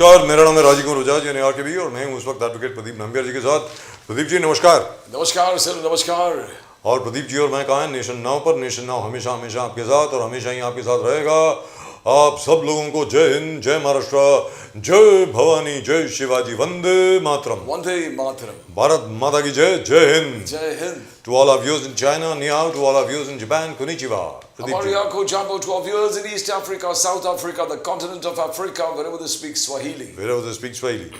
नमस्कार, मेरा नाम है राजीव कुमार बजाज, ये न्यूयॉर्क के भी, और मैं हूँ उस वक्त एडवोकेट प्रदीप नंबियार जी के साथ। प्रदीप जी नमस्कार। नमस्कार सर, नमस्कार। और प्रदीप जी और मैं कहाँ हैं? नेशन नाउ पर। नेशन नाउ हमेशा हमेशा आपके साथ और हमेशा ही आपके साथ रहेगा। आप सब लोगों को जय हिंद, जय महाराष्ट्र, जय भवानी, जय शिवाजी, वंदे मातरम। वंदे मातरम। भारत माता की जय, जय हिंद। जय Hind. To all our viewers in China, ni hao. To all our viewers in Japan, konnichiwa. Habariyako Jambo, to our viewers in East Africa, South Africa, the continent of Africa, wherever they speak Swahili. Wherever they speak Swahili.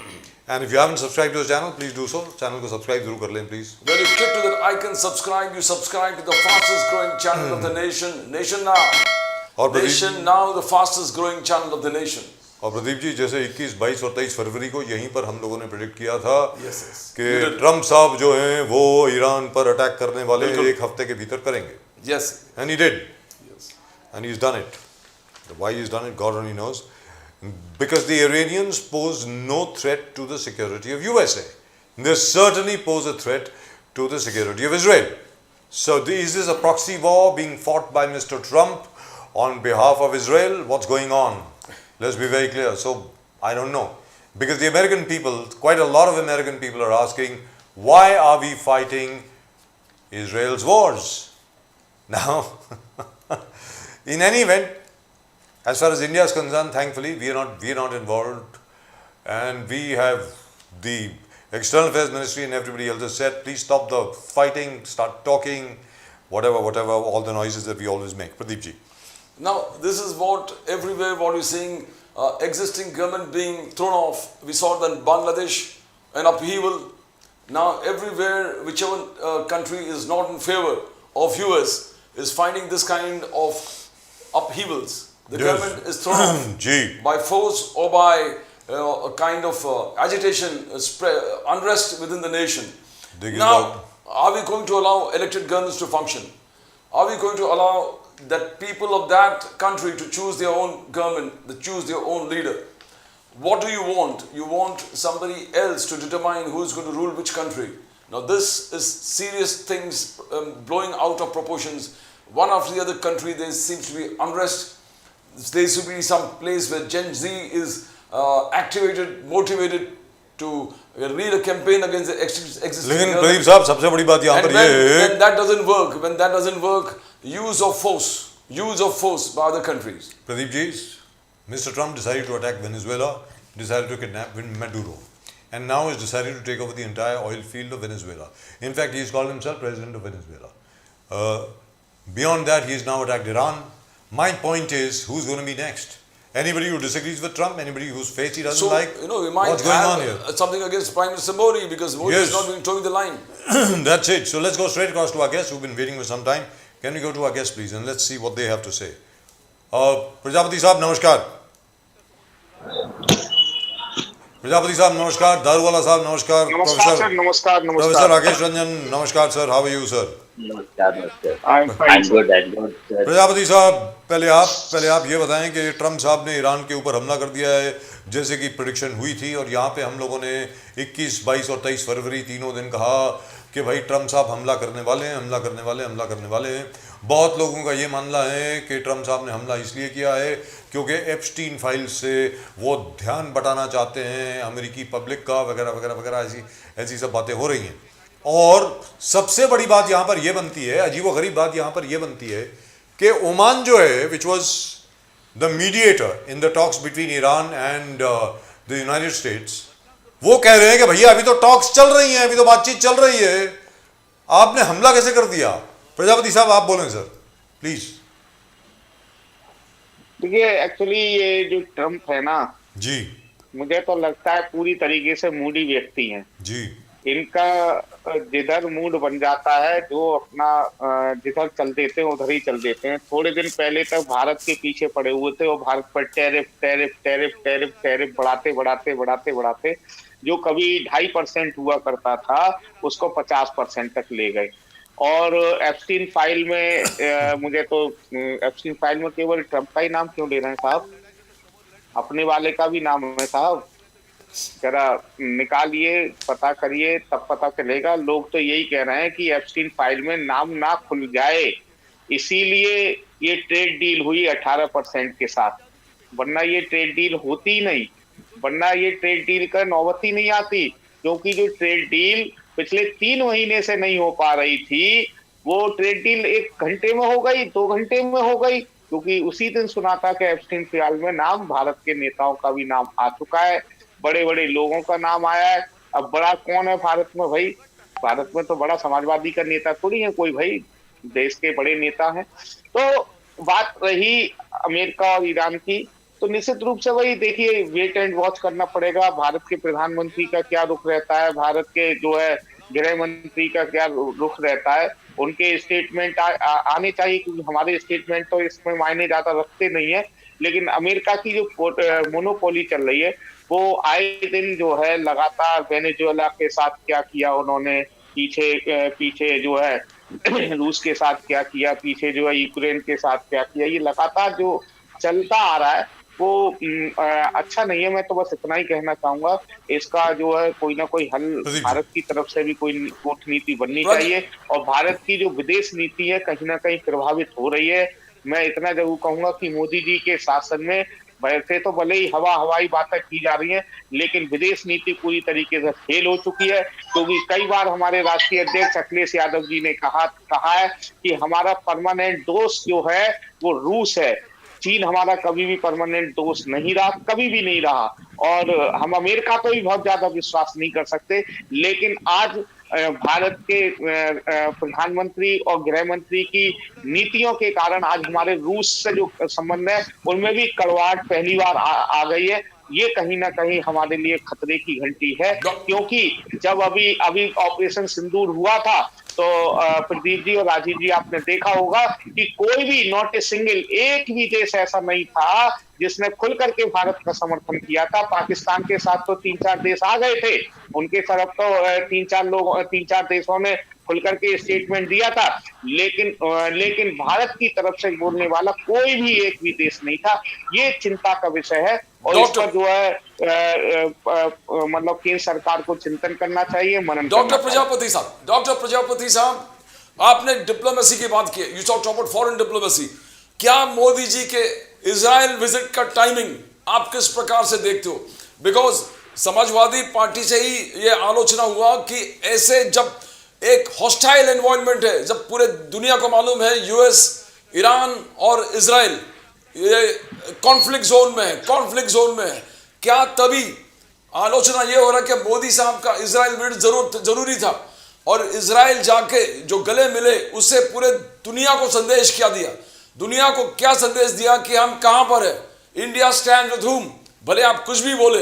And if you haven't subscribed to the channel, please do so. Channel को subscribe जरूर कर लें, please. When you click to that icon, subscribe, you subscribe to the fastest growing channel of the nation, Nation Now. और Nation Now, the fastest growing channel of the nation. और प्रदीप जी, जैसे 21, 22 और 23 फरवरी को यहीं पर हम लोगों ने प्रेडिक्ट किया था कि ट्रम्प साहब जो हैं वो ईरान पर अटैक करने वाले एक हफ्ते के भीतर करेंगे. Yes. And he did. Yes. And he's done it. Why he's done it, God only knows. Because the Iranians pose no threat to the security of USA. They certainly pose a threat to the security of Israel. So is this a proxy war being fought by Mr. Trump on behalf of Israel? What's going on? Let's be very clear. So, I don't know. Because the American people, quite a lot of American people are asking, why are we fighting Israel's wars? Now, in any event, as far as India is concerned, thankfully, we are not involved. And we have the External Affairs Ministry and everybody else has said, please stop the fighting, start talking, whatever, all the noises that we always make. Pradeep ji. Now, this is what everywhere what you're seeing, existing government being thrown off. We saw that in Bangladesh, an upheaval. Now, everywhere, whichever country is not in favor of US is finding this kind of upheavals. The government is thrown off by force or by a kind of agitation, unrest within the nation. Now, are we going to allow elected governments to function? Are we going to allow that people of that country to choose their own government, to choose their own leader? What do you want? You want somebody else to determine who is going to rule which country. Now this is serious things blowing out of proportions. One after the other country, there seems to be unrest. There should be some place where Gen Z is activated, motivated to lead a campaign against the existing लेकिन प्रदीप साहब, सबसे बड़ी बात यहाँ पर ये है, when that doesn't work, use of force by other countries. Pradeep ji, Mr. Trump decided to attack Venezuela, decided to kidnap Maduro, and now is decided to take over the entire oil field of Venezuela. In fact, he has called himself president of Venezuela. Beyond that, he has now attacked Iran. My point is, who's going to be next? Anybody who disagrees with Trump, anybody whose face he doesn't like, we might what's going on here? Something against Prime Minister Modi because Modi is not being towing the line. That's it. So let's go straight across to our guests who've been waiting for some time. Can we go to our guests, please, and let's see what they have to say. Prajapati Saab, namaskar. Prajapati Saab, namaskar. Daruwala Saab, namaskar. Namaskar, sir. Namaskar. Professor Rakesh Ranjan, namaskar, sir. How are you, sir? Namaskar. I'm fine. I'm good. Prajapati साहब, पहले आप ये बताएं कि Trump साहब ने Iran के ऊपर हमला कर दिया है जैसे कि प्रेडिक्शन हुई थी, और यहाँ पे हम लोगों ने 21, 22 और 23 फरवरी तीनों दिन कहा कि भाई ट्रम्प साहब हमला करने वाले हैं। बहुत लोगों का ये मानना है कि ट्रम्प साहब ने हमला इसलिए किया है क्योंकि एप्स्टीन फाइल से वो ध्यान बटाना चाहते हैं अमेरिकी पब्लिक का, वगैरह ऐसी सब बातें हो रही हैं। और सबसे बड़ी बात यहाँ पर यह बनती है, अजीबोगरीब बात यहाँ पर यह बनती है कि ओमान जो है, which was the mediator in the talks between Iran and the United states, वो कह रहे हैं कि भैया अभी तो टॉक्स चल रही हैं, अभी तो बातचीत चल रही है, आपने हमला कैसे कर दिया? प्रजापति साहब आप बोलें सर, प्लीज। देखिए, एक्चुअली ये जो ट्रम्प है ना जी, मुझे तो लगता है पूरी तरीके से मूडी व्यक्ति हैं जी। इनका जिधर मूड बन जाता है, जो अपना जिधर चल देते हैं उधर ही चल देते हैं। थोड़े दिन पहले तक भारत के पीछे पड़े हुए थे और भारत पर टैरिफ बढ़ाते जो कभी 2.5% हुआ करता था उसको 50% तक ले गए। और एप्स्टीन फाइल में मुझे तो एप्स्टीन फाइल में केवल ट्रम्प का ही नाम क्यों ले रहे हैं साहब? अपने वाले का भी नाम है साहब, जरा निकालिए, पता करिए, तब पता चलेगा। लोग तो यही कह रहे हैं कि एप्स्टीन फाइल में नाम ना खुल जाए, इसीलिए ये ट्रेड डील हुई 18% के साथ, वरना ये ट्रेड डील होती ही नहीं। वरना ये ट्रेड डील का नौबत ही नहीं आती, क्योंकि जो ट्रेड डील पिछले 3 महीने से नहीं हो पा रही थी, वो ट्रेड डील 1 घंटे में हो गई, 2 घंटे में हो गई, क्योंकि उसी दिन सुना था कि एप्स्टीन फियाल में नाम भारत के नेताओं का भी नाम आ चुका है, बड़े बड़े लोगों का नाम आया है। अब बड़ा कौन है भारत में भाई? भारत में तो बड़ा समाजवादी का नेता थोड़ी है कोई भाई, देश के बड़े नेता हैं। तो बात रही अमेरिका और ईरान की, तो निश्चित रूप से वही देखिए, वेट एंड वॉच करना पड़ेगा। भारत के प्रधानमंत्री का क्या रुख रहता है, भारत के जो है गृह मंत्री का क्या रुख रहता है, उनके स्टेटमेंट आने चाहिए, क्योंकि हमारे स्टेटमेंट तो इसमें मायने ज्यादा रखते नहीं है। लेकिन अमेरिका की जो मोनोपोली चल रही है, वो आए दिन जो है लगातार वेनेजुएला के साथ क्या किया उन्होंने, पीछे जो है रूस के साथ क्या किया, पीछे जो है यूक्रेन के साथ क्या किया, ये लगातार जो चलता आ रहा है वो अच्छा नहीं है। मैं तो बस इतना ही कहना चाहूंगा, इसका जो है कोई ना कोई हल भारत की तरफ से भी कोई कूटनीति बननी चाहिए, और भारत की जो विदेश नीति है कहीं ना कहीं प्रभावित हो रही है। मैं इतना जरूर कहूंगा कि मोदी जी के शासन में वैसे तो भले ही हवाई बातें की जा रही हैं, लेकिन विदेश नीति पूरी तरीके से फेल हो चुकी है, क्योंकि कई बार हमारे राष्ट्रीय अध्यक्ष अखिलेश यादव जी ने कहा है कि हमारा परमानेंट दोस्त जो है वो रूस है। चीन हमारा कभी भी परमानेंट दोस्त नहीं रहा, कभी भी नहीं रहा, और हम अमेरिका पर भी बहुत ज्यादा विश्वास नहीं कर सकते। लेकिन आज भारत के प्रधानमंत्री और गृह मंत्री की नीतियों के कारण आज हमारे रूस से जो संबंध है उनमें भी कड़वाहट पहली बार आ गई है। ये कहीं ना कहीं हमारे लिए खतरे की घंटी है, क्योंकि जब अभी ऑपरेशन सिंदूर हुआ था, तो प्रदीप जी और राजीव जी आपने देखा होगा कि कोई भी नॉट ए सिंगल, एक भी देश ऐसा नहीं था जिसने खुल करके भारत का समर्थन किया था। पाकिस्तान के साथ तो 3-4 देश आ गए थे, उनके तरफ तो 3-4 देशों ने खुल करके स्टेटमेंट दिया था, लेकिन भारत की तरफ से बोलने वाला कोई भी एक भी देश नहीं था। ये चिंता का विषय है, और इस पर जो है मतलब केंद्र सरकार को चिंतन करना चाहिए, मनन डॉक्टर प्रजापति साहब, आपने डिप्लोमेसी की बात की, you talked about foreign diplomacy. क्या मोदी जी के इजराइल विजिट का टाइमिंग आप किस प्रकार से देखते हो? बिकॉज समाजवादी पार्टी से ही ये आलोचना हुआ कि ऐसे जब एक हॉस्टाइल एनवायरनमेंट है, जब पूरे दुनिया को मालूम है यूएस, ईरान और इजराइल ये कॉन्फ्लिक्ट जोन में है, क्या तभी आलोचना ये हो रहा है कि मोदी साहब का इजराइल विजिट जरूरी था, और इजराइल जाके जो गले मिले उससे पूरे दुनिया को संदेश क्या दिया, दुनिया को क्या संदेश दिया कि हम कहां पर है, इंडिया स्टैंड विद हुम। भले आप कुछ भी बोले,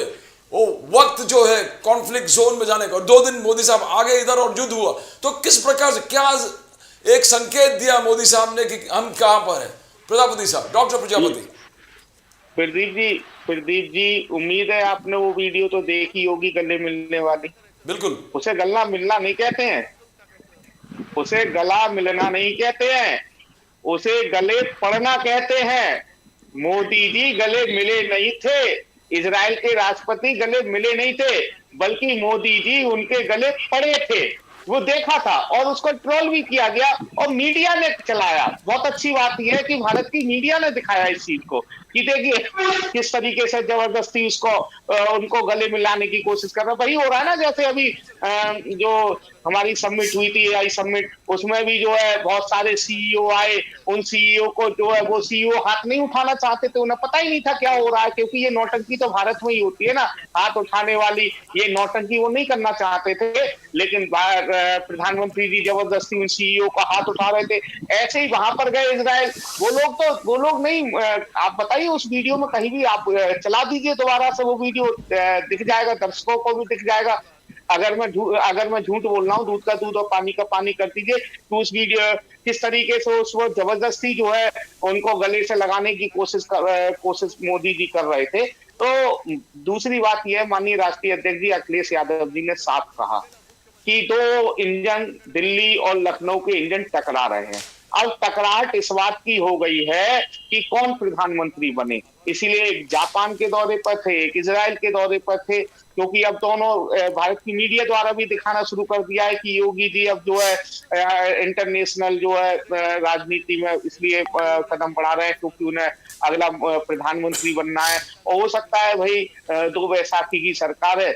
वो वक्त जो है कॉन्फ्लिक्ट जोन में जाने का, और 2 दिन मोदी साहब आगे इधर और युद्ध हुआ, तो किस प्रकार से क्या एक संकेत दिया मोदी साहब ने कि हम कहां पर है? प्रजापति साहब, डॉक्टर प्रजापति। प्रदीप जी, उम्मीद है आपने वो वीडियो तो देखी होगी गले मिलने वाली। बिल्कुल। उसे गला मिलना नहीं कहते हैं, उसे गला मिलना नहीं कहते हैं, उसे गले पड़ना कहते हैं। मोदी जी गले मिले नहीं थे, इजराइल के राष्ट्रपति गले मिले नहीं थे, बल्कि मोदी जी उनके गले पड़े थे। वो देखा था और उसको ट्रोल भी किया गया, और मीडिया ने चलाया। बहुत अच्छी बात यह है कि भारत की मीडिया ने दिखाया इस चीज को कि देखिए किस तरीके से जबरदस्ती उनको गले मिलाने की कोशिश कर रहा। वही हो रहा है ना, जैसे अभी जो हमारी समिट हुई थी, AI समिट, उसमें भी जो है बहुत सारे CEO आए, उन CEO को जो है वो CEO हाथ नहीं उठाना चाहते थे, उन्हें पता ही नहीं था क्या हो रहा है, क्योंकि ये नौटंकी तो भारत में ही होती है ना, हाथ उठाने वाली ये नौटंकी वो नहीं करना चाहते थे, लेकिन प्रधानमंत्री जी जबरदस्ती उन CEO का हाथ उठा रहे थे। ऐसे ही वहां पर गए इजराइल, वो लोग नहीं। आप बताइए उस वीडियो में, कहीं भी आप चला दीजिए दोबारा से, वो वीडियो दिख जाएगा, दर्शकों को भी दिख जाएगा। अगर मैं झूठ बोल रहा हूँ, दूध का दूध और पानी का पानी कर दीजिए, तो उस वीडियो किस तरीके से उसको जबरदस्ती जो है उनको गले से लगाने की कोशिश मोदी जी कर रहे थे। तो दूसरी बात यह, माननीय राष्ट्रीय अध्यक्ष जी अखिलेश यादव जी ने साफ कहा कि 2 इंजन दिल्ली और लखनऊ के इंजन टकरा रहे हैं। अब टकराहट इस बात की हो गई है कि कौन प्रधानमंत्री बने। इसीलिए एक जापान के दौरे पर थे, एक इजराइल के दौरे पर थे, क्योंकि अब दोनों भारत की मीडिया द्वारा भी दिखाना शुरू कर दिया है कि योगी जी अब जो है इंटरनेशनल जो है राजनीति में इसलिए कदम बढ़ा रहे हैं क्योंकि उन्हें अगला प्रधानमंत्री बनना है। और हो सकता है भाई 2 बैसाखी की सरकार है,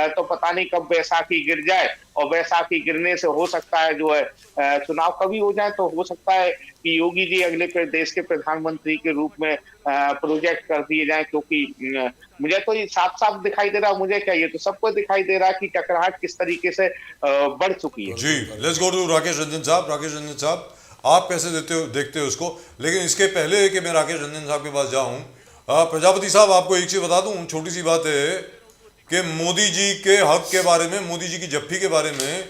तो पता नहीं कब बैसाखी गिर जाए, और बैसाखी गिरने से हो सकता है जो है चुनाव कभी हो जाए, तो हो सकता है कि योगी जी अगले देश के प्रधानमंत्री के रूप में प्रोजेक्ट कर दिए जाए। क्योंकि मुझे तो ये साफ साफ दिखाई दे रहा, मुझे क्या ये तो सबको दिखाई दे रहा है कि टकराहट किस तरीके से बढ़ चुकी है। जी, let's go to Rakesh Ranjan sahab. Rakesh Ranjan साहब, आप कैसे देखते हो उसको? लेकिन इसके पहले कि मैं राकेश रंजन साहब के पास जाऊं, प्रजापति साहब आपको एक चीज बता दूं, छोटी सी बात है कि मोदी जी के हक के बारे में, मोदी जी की जफ्फी के बारे में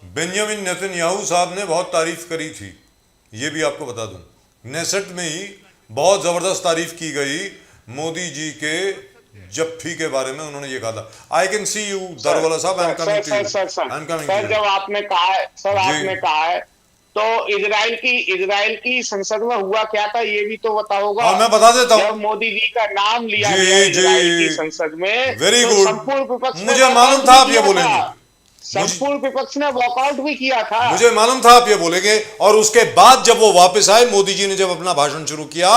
बेंजामिन नेतन्याहू साहब ने बहुत तारीफ करी थी। ये भी आपको बता दूं, नेसेट में ही बहुत जबरदस्त तारीफ की गई मोदी जी के जफ्फी के बारे में। उन्होंने ये कहा था, I can see you Daruwala sahab, I am coming to you, I am coming to you. जब आपने कहा है सर, आपने कहा है तो इजराइल की संसद में हुआ क्या था ये भी तो बताओगा। हाँ, मैं बता देता हूँ। जब मोदी जी का नाम लिया गया इजराइल की संसद में, वेरी तो गुड, संपूर्ण विपक्ष ने मुझे मालूम था आप ये बोलेंगे, संपूर्ण विपक्ष ने वॉकआउट भी किया था। मुझे मालूम था आप ये बोलेंगे। और उसके बाद जब वो वापस आए, मोदी जी ने जब अपना भाषण शुरू किया,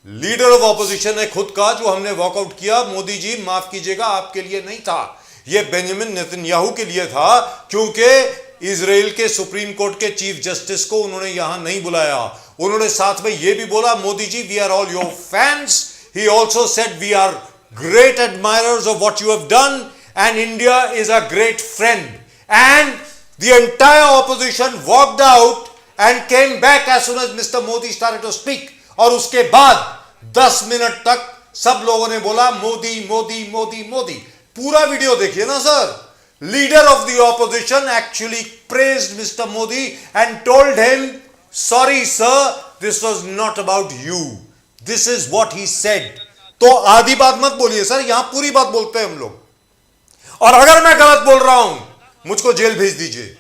लीडर ऑफ ऑपोजिशन ने खुद कहा जो हमने वॉकआउट किया, मोदी जी माफ कीजिएगा आपके लिए नहीं था, ये बेंजामिन नेतन्याहू के लिए था, क्योंकि इजराइल के सुप्रीम कोर्ट के चीफ जस्टिस को उन्होंने यहां नहीं बुलाया। उन्होंने साथ में यह भी बोला, Modi ji we are all your fans. He also said we are great admirers of what you have done and India is a great friend. And the entire opposition walked out and came back as soon as mister Modi started to speak. और उसके बाद 10 minute तक सब लोगों ने बोला मोदी मोदी मोदी मोदी। पूरा video देखिए ना sir. Leader of the opposition actually praised Mr. Modi and told him, sorry sir, this was not about you. This is what he said. तो आधी बात मत बोलिए सर, यहां पूरी बात बोलते हैं हम लोग। और अगर मैं गलत बोल रहा हूं, मुझको जेल भेज दीजिए।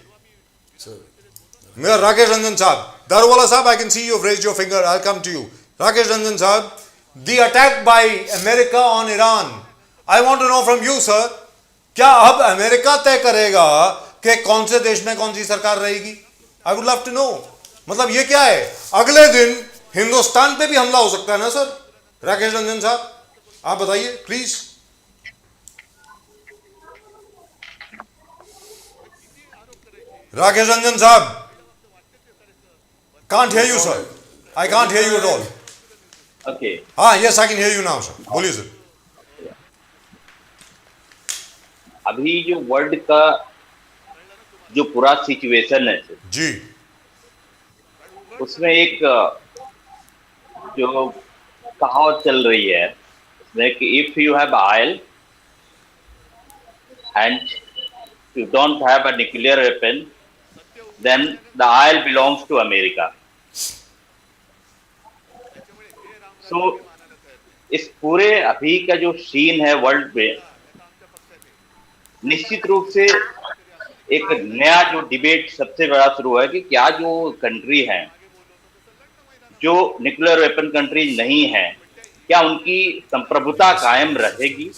मेरा राकेश रंजन साहब, दारोवाला साहब, I can see you've raised your finger. I'll come to you. Rakesh Ranjan साहब, the attack by America on Iran. I want to know from you, sir. क्या अब अमेरिका तय करेगा कि कौन से देश में कौन सी सरकार रहेगी? I would love to know. मतलब ये क्या है, अगले दिन हिंदुस्तान पे भी हमला हो सकता है ना सर? राकेश रंजन साहब आप बताइए please. Rakesh Ranjan sahab, can't hear you sir, I can't hear you at all. Okay, हाँ, yes I can hear you now sir, बोलिए सर। अभी जो वर्ल्ड का जो पूरा सिचुएशन है जी, उसमें एक जो कहावत चल रही है उसमें कि if you have oil and you don't have a nuclear weapon then the oil belongs to America. So इस पूरे अभी का जो सीन है वर्ल्ड में, निश्चित रूप से एक नया जो डिबेट सबसे बड़ा शुरू है कि क्या जो कंट्री है जो न्यूक्लियर वेपन कंट्री नहीं है, क्या उनकी संप्रभुता कायम रहेगी,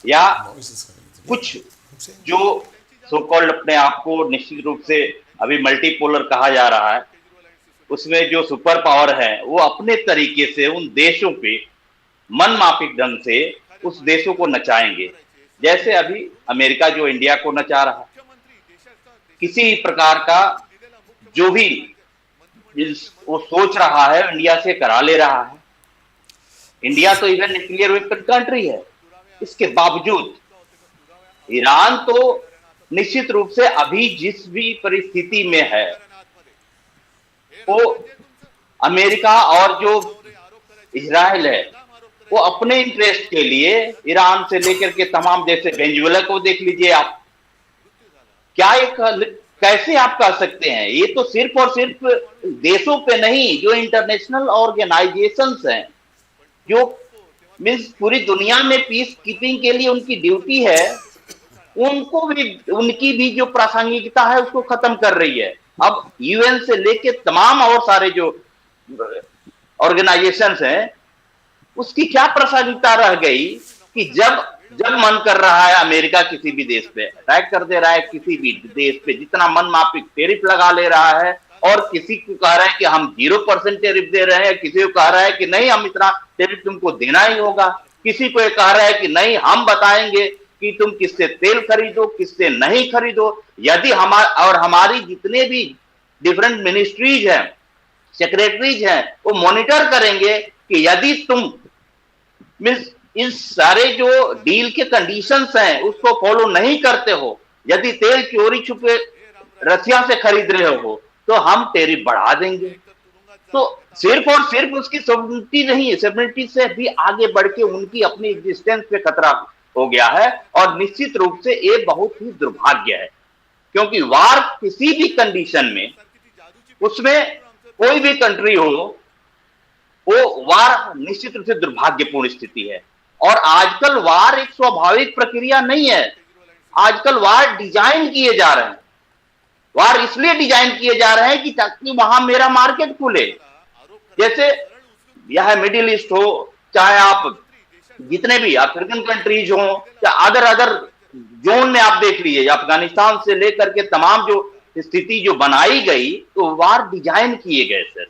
या कुछ जो सो कॉल्ड अपने आप को निश्चित रूप से अभी मल्टीपोलर कहा जा रहा है, उसमें जो सुपर पावर है वो अपने तरीके से उन देशों पे मनमाफिक ढंग से उस देशों को नचाएंगे। जैसे अभी अमेरिका जो इंडिया को नचा रहा है, किसी प्रकार का जो भी वो सोच रहा है इंडिया से करा ले रहा है। इंडिया तो इवन न्यूक्लियर वेपन कंट्री है, इसके बावजूद ईरान तो निश्चित रूप से अभी जिस भी परिस्थिति में है वो अमेरिका और जो इजराइल है वो अपने इंटरेस्ट के लिए ईरान से लेकर के तमाम जैसे वेनेजुएला को देख लीजिए आप, क्या एक कैसे आप कह सकते हैं, ये तो सिर्फ और सिर्फ देशों पे नहीं, जो इंटरनेशनल ऑर्गेनाइजेशंस हैं जो मीन्स पूरी दुनिया में पीस कीपिंग के लिए उनकी ड्यूटी है, उनको भी उनकी भी जो प्रासंगिकता है उसको खत्म कर रही है। अब यूएन से लेके तमाम और सारे जो ऑर्गेनाइजेशंस हैं, उसकी क्या प्रासंगिकता रह गई कि जब मन कर रहा है अमेरिका किसी भी देश पे अटैक कर दे रहा है, किसी भी देश पे जितना मन माफिक टैरिफ लगा ले रहा है, और किसी को कह रहा है कि हम 0% टैरिफ दे रहे हैं, किसी को कह रहा है कि नहीं हम इतना टैरिफ तुमको देना ही होगा, किसी को कह रहा है कि नहीं हम बताएंगे कि तुम किससे तेल खरीदो किससे नहीं खरीदो। यदि हमारी जितने भी डिफरेंट मिनिस्ट्रीज हैं, सेक्रेटरीज हैं, वो मॉनिटर करेंगे कि यदि तुम इस सारे जो डील के कंडीशंस हैं उसको फॉलो नहीं करते हो, यदि तेल चोरी छुपे रसिया से खरीद रहे हो, तो हम टैरिफ बढ़ा देंगे। तो सिर्फ और सिर्फ उसकी सॉवरेनिटी नहीं, सॉवरेनिटी से भी आगे बढ़ के उनकी अपनी एग्जिस्टेंस पे खतरा हो गया है, और निश्चित रूप से ये बहुत ही दुर्भाग्य है, क्योंकि वार किसी भी कंडीशन में, उसमें कोई भी कंट्री हो, वो वार निश्चित रूप से दुर्भाग्यपूर्ण स्थिति है। और आजकल वार एक स्वाभाविक प्रक्रिया नहीं है, आजकल वार डिजाइन किए जा रहे हैं। वार इसलिए डिजाइन किए जा रहे हैं कि ताकि वहां मेरा मार्केट खुले। जैसे यह मिडिल ईस्ट हो, चाहे आप जितने भी अफ्रीकन कंट्रीज हो, या अदर जोन में आप देख लीजिए, अफगानिस्तान से लेकर के तमाम जो स्थिति जो बनाई गई, तो वार डिजाइन किए गए सर,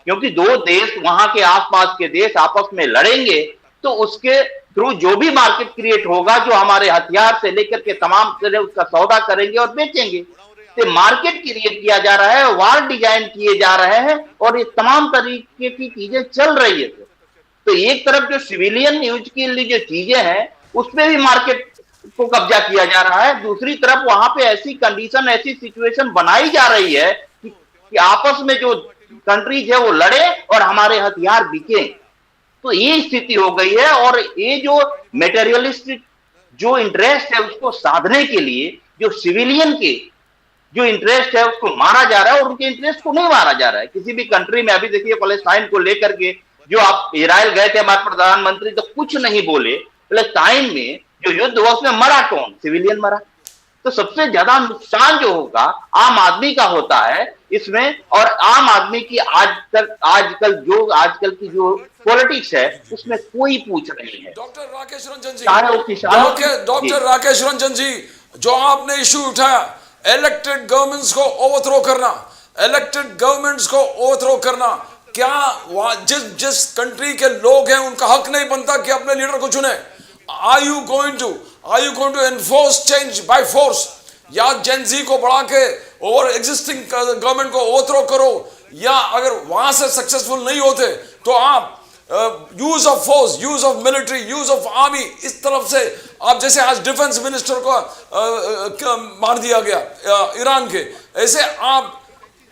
क्योंकि दो देश वहां के आसपास के देश आपस में लड़ेंगे, तो उसके थ्रू जो भी मार्केट क्रिएट होगा, जो हमारे हथियार से लेकर के तमाम तरह उसका सौदा करेंगे और बेचेंगे, तो मार्केट क्रिएट किया जा रहा है, वार डिजाइन किए जा रहे हैं, और ये तमाम तरीके की चीजें चल रही है। तो एक तरफ जो सिविलियन यूज के लिए जो चीजें हैं, उसमें भी मार्केट को कब्जा किया जा रहा है, दूसरी तरफ वहां पे ऐसी कंडीशन, ऐसी सिचुएशन बनाई जा रही है कि आपस में जो कंट्रीज है वो लड़े और हमारे हथियार बिके। तो ये स्थिति हो गई है, और ये जो मेटेरियलिस्टिक जो इंटरेस्ट है उसको साधने के लिए जो सिविलियन के जो इंटरेस्ट है उसको मारा जा रहा है, और उनके इंटरेस्ट को नहीं मारा जा रहा है किसी भी कंट्री में। अभी देखिए पैलेस्टाइन को लेकर के जो आप इजराइल गए थे हमारे प्रधानमंत्री, तो कुछ नहीं बोले। पैलेस्टाइन में जो युद्ध हुआ उसमें मरा कौन? सिविलियन मरा। तो सबसे ज्यादा नुकसान जो होगा आम आदमी का होता है इसमें, और आम आदमी की आजकल की जो पॉलिटिक्स है उसमें कोई पूछ नहीं है। डॉक्टर राकेश रंजन जी, चाहे वो किसानों डॉक्टर राकेश रंजन जी, जो आपने इशू उठाया इलेक्टेड गवर्नमेंट्स को ओवरथ्रो करना, इलेक्टेड गवर्नमेंट्स को ओवरथ्रो करना, क्या जिस कंट्री के लोग हैं उनका हक नहीं बनता कि अपने लीडर को चुने? Are you going to enforce change by force, या जेनजी को बढ़ा के ओवर एग्जिस्टिंग गवर्नमेंट को ओवरथ्रो करो, या अगर वहां से सक्सेसफुल नहीं होते तो आप use of force, use of military, use of army, इस तरफ से आप, जैसे आज डिफेंस मिनिस्टर को मार दिया गया ईरान के, ऐसे आप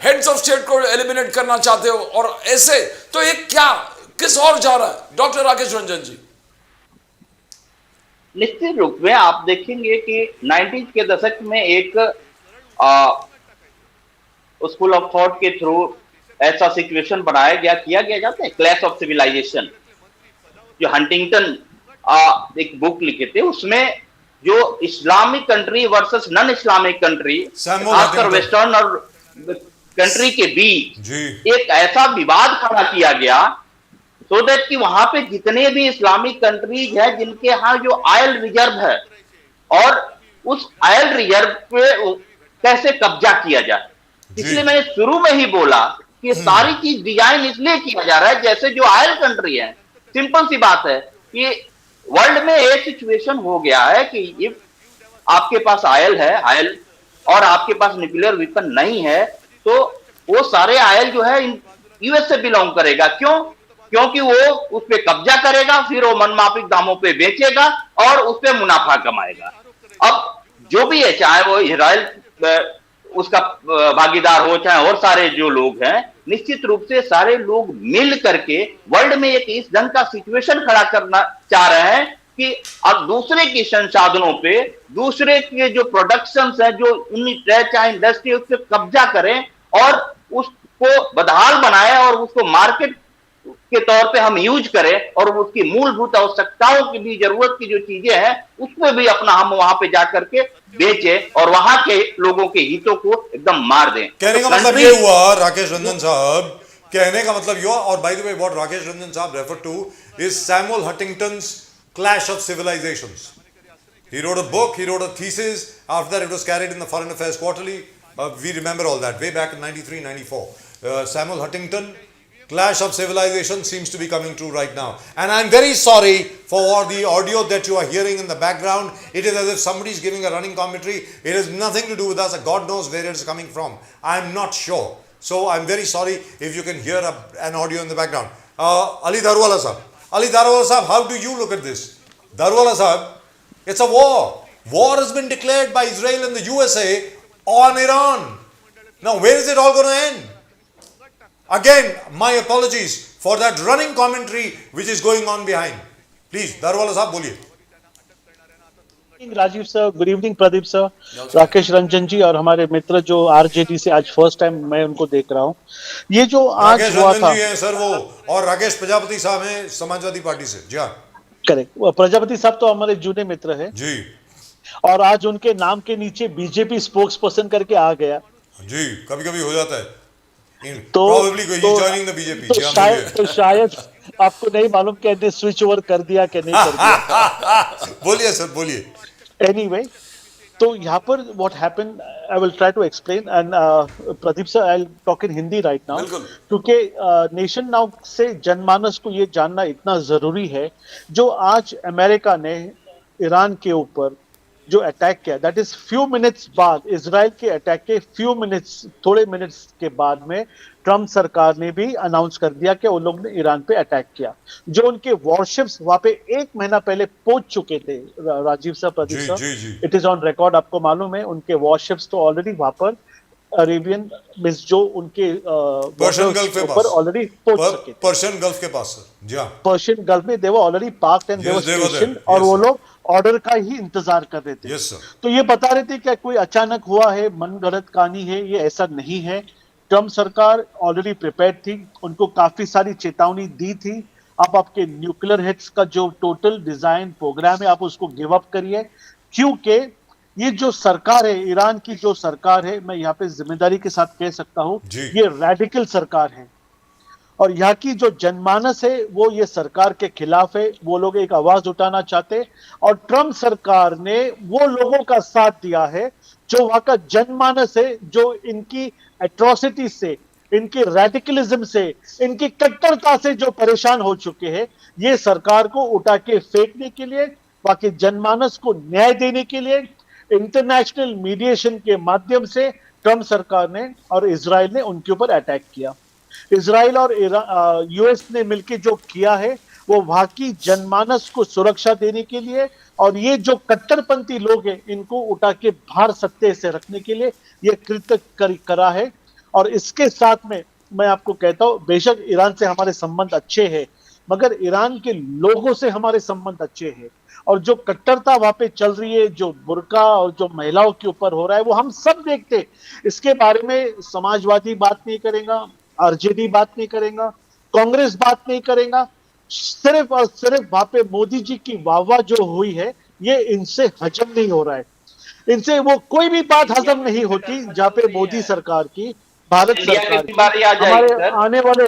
हेड्स ऑफ स्टेट को एलिमिनेट करना चाहते हो, और ऐसे तो ये क्या किस और जा रहा है? डॉक्टर राकेश रंजन जी, निश्चित रूप में आप देखेंगे कि 90s के दशक में एक स्कूल ऑफ थॉट के थ्रू ऐसा सिचुएशन बनाया गया, किया गया जाता है क्लैश ऑफ सिविलाइजेशन, जो हंटिंगटन एक बुक लिखे थे, उसमें जो Islamic country versus non Islamic country, खासकर वेस्टर्न और कंट्री के बीच एक ऐसा विवाद खड़ा किया गया, सो दैट कि वहां पे जितने भी इस्लामिक कंट्रीज है जिनके यहाँ जो ऑयल रिजर्व है, और उस ऑयल रिजर्व पे कैसे कब्जा किया जाए। इसलिए मैंने शुरू में ही बोला कि सारी चीज डिजाइन इसलिए किया जा रहा है, जैसे जो ऑयल कंट्री है, सिंपल सी बात है कि वर्ल्ड में एक सिचुएशन हो गया है कि ये आपके पास ऑयल है, ऑयल, और आपके पास न्यूक्लियर वेपन नहीं है, तो वो सारे ऑयल जो है यूएस से बिलोंग करेगा। क्यों? क्योंकि वो उस पे कब्जा करेगा, फिर वो मनमाफिक दामों पे बेचेगा और उस पे मुनाफा कमाएगा। अब जो भी है, चाहे वो इजराइल उसका भागीदार हो, चाहे और सारे जो लोग हैं, निश्चित रूप से सारे लोग मिल करके वर्ल्ड में एक इस ढंग का सिचुएशन खड़ा करना चाह रहे हैं कि अब दूसरे के संसाधनों पे, दूसरे के जो प्रोडक्शंस है, जो चाहे इंडस्ट्री, उस पर कब्जा करें और उसको बदहाल बनाए और उसको मार्केट के तौर पे हम यूज करें और उसकी मूलभूत आवश्यकताओं की भी जरूरत की जो चीजें हैं उसमें भी अपना हम वहां पे जाकर के बेचे और वहां के लोगों के हितों को एकदम मार दें। कहने का मतलब ये हुआ राकेश रंजन साहब, कहने का मतलब ये हुआ, और by the way what Rakesh Ranjan sahab refer to is Samuel Huntington's clash of civilisations. He wrote a book, he wrote a thesis. After that, it was carried in the Foreign Affairs Quarterly. We remember all that way back in 93, 94. Samuel Huntington, Clash of Civilization seems to be coming true right now. And I'm very sorry for the audio that you are hearing in the background. It is as if somebody is giving a running commentary. It has nothing to do with us. God knows where it is coming from. I'm not sure. So I'm very sorry if you can hear an audio in the background. Ali Darwala Sahab. Ali Darwala Sahab, how do you look at this? Darwala Sahab, it's a war. War has been declared by Israel and the USA on Iran. Now, where is it all going to end? Again, my apologies for that running commentary which is going on behind. Please, Darwala Sahab, boliye. Rajiv sir, good evening Pradeep sir, Rakesh Ranjan ji और हमारे मित्र जो RJD से आज first time मैं उनको देख रहा हूँ. ये जो आज राकेश हुआ रंजन था जी हैं सर वो, और राकेश प्रजापति साहब हैं समाजवादी पार्टी से. जी हाँ, करेक्ट. प्रजापति साहब तो हमारे जूने मित्र हैं जी और आज उनके नाम के नीचे बीजेपी स्पोक्स पर्सन करके आ गया. जी, कभी कभी हो जाता है. तो Probably he is joining the BJP. तो जी हाँ, शायद बोलिए. शायद आपको नहीं मालूम कि इन्हें स्विच ओवर कर दिया कि नहीं कर दिया. बोलिए सर, बोलिए. एनीवे, तो यहाँ पर what happened, I will try to explain and Pradeep sir I will talk in Hindi right now, बिल्कुल. क्योंकि नेशन नाउ से जनमानस को ये जानना इतना जरूरी है. जो आज अमेरिका ने ईरान के ऊपर जो अटैक किया, दैट इज फ्यू मिनट्स बाद, इजराइल के अटैक के फ्यू मिनट्स, थोड़े मिनट्स के बाद में ट्रम्प सरकार ने भी अनाउंस कर दिया कि उन लोग ने ईरान पे अटैक किया. जो उनके वॉरशिप्स वहां पे 1 महीना पहले पहुंच चुके थे, राजीव सर, प्रदीप जी, सर, जी, जी. इट इज ऑन रिकॉर्ड, आपको मालूम है. उनके वॉरशिप्स तो ऑलरेडी वहां पर अरेबियन मिस जो उनके पर्शियन गल्फ के ऊपर पास, ऑलरेडी पहुंच सके थे. पर्शियन गल्फ के पास सर. जी हाँ, पर्शियन गल्फ में they were already parked and they were Yes, they were there. Stationed और Yes, वो sir. लोग ऑर्डर का ही इंतजार कर रहे थे. Yes sir. तो ये बता रहे थे कि कोई अचानक हुआ है, मनगढ़ंत कहानी है, ये ऐसा नहीं है. ट्रम्प सरकार ऑलरेडी प्रिपेयर्ड थी, उनको काफी सारी चेतावनी दी थी. आप आपके न्यूक्लियर हिट्स का जो टोटल डिजाइन प्रोग्राम है आप उसको गिव अप करिए, क्योंकि ये जो सरकार है, ईरान की जो सरकार है, मैं यहाँ पे जिम्मेदारी के साथ कह सकता हूँ, जी. ये रेडिकल सरकार है और यहाँ की जो जनमानस है वो ये सरकार के खिलाफ है. वो लोग एक आवाज उठाना चाहते और ट्रम्प सरकार ने वो लोगों का साथ दिया है जो वहां का जनमानस है, जो इनकी एट्रोसिटी से, इनकी रेडिकलिज्म से, इनकी कट्टरता से जो परेशान हो चुके हैं. ये सरकार को उठा के फेंकने के लिए, बाकी जनमानस को न्याय देने के लिए इंटरनेशनल मीडिएशन के माध्यम से ट्रम्प सरकार ने और इजराइल ने उनके ऊपर अटैक किया. इजराइल और यूएस ने मिलकर जो किया है वो वहां की जनमानस को सुरक्षा देने के लिए और ये जो कट्टरपंथी लोग हैं इनको उठा के बाहर सत्ते से रखने के लिए ये कृत्य करा है. और इसके साथ में मैं आपको कहता हूं, बेशक ईरान से हमारे संबंध अच्छे हैं मगर ईरान के लोगों से हमारे संबंध अच्छे हैं. और जो कट्टरता वहां पे चल रही है, जो बुर्का और जो महिलाओं के ऊपर हो रहा है, वो हम सब देखते हैं. इसके बारे में समाजवादी बात नहीं करेगा, आरजेडी बात नहीं करेगा, कांग्रेस बात नहीं करेगा. सिर्फ और सिर्फ वहां पे मोदी जी की वाहवाह जो हुई है ये इनसे हजम नहीं हो रहा है. इनसे वो कोई भी बात हजम नहीं होती जहाँ पे मोदी सरकार की, भारत सरकार की, हमारे आने वाले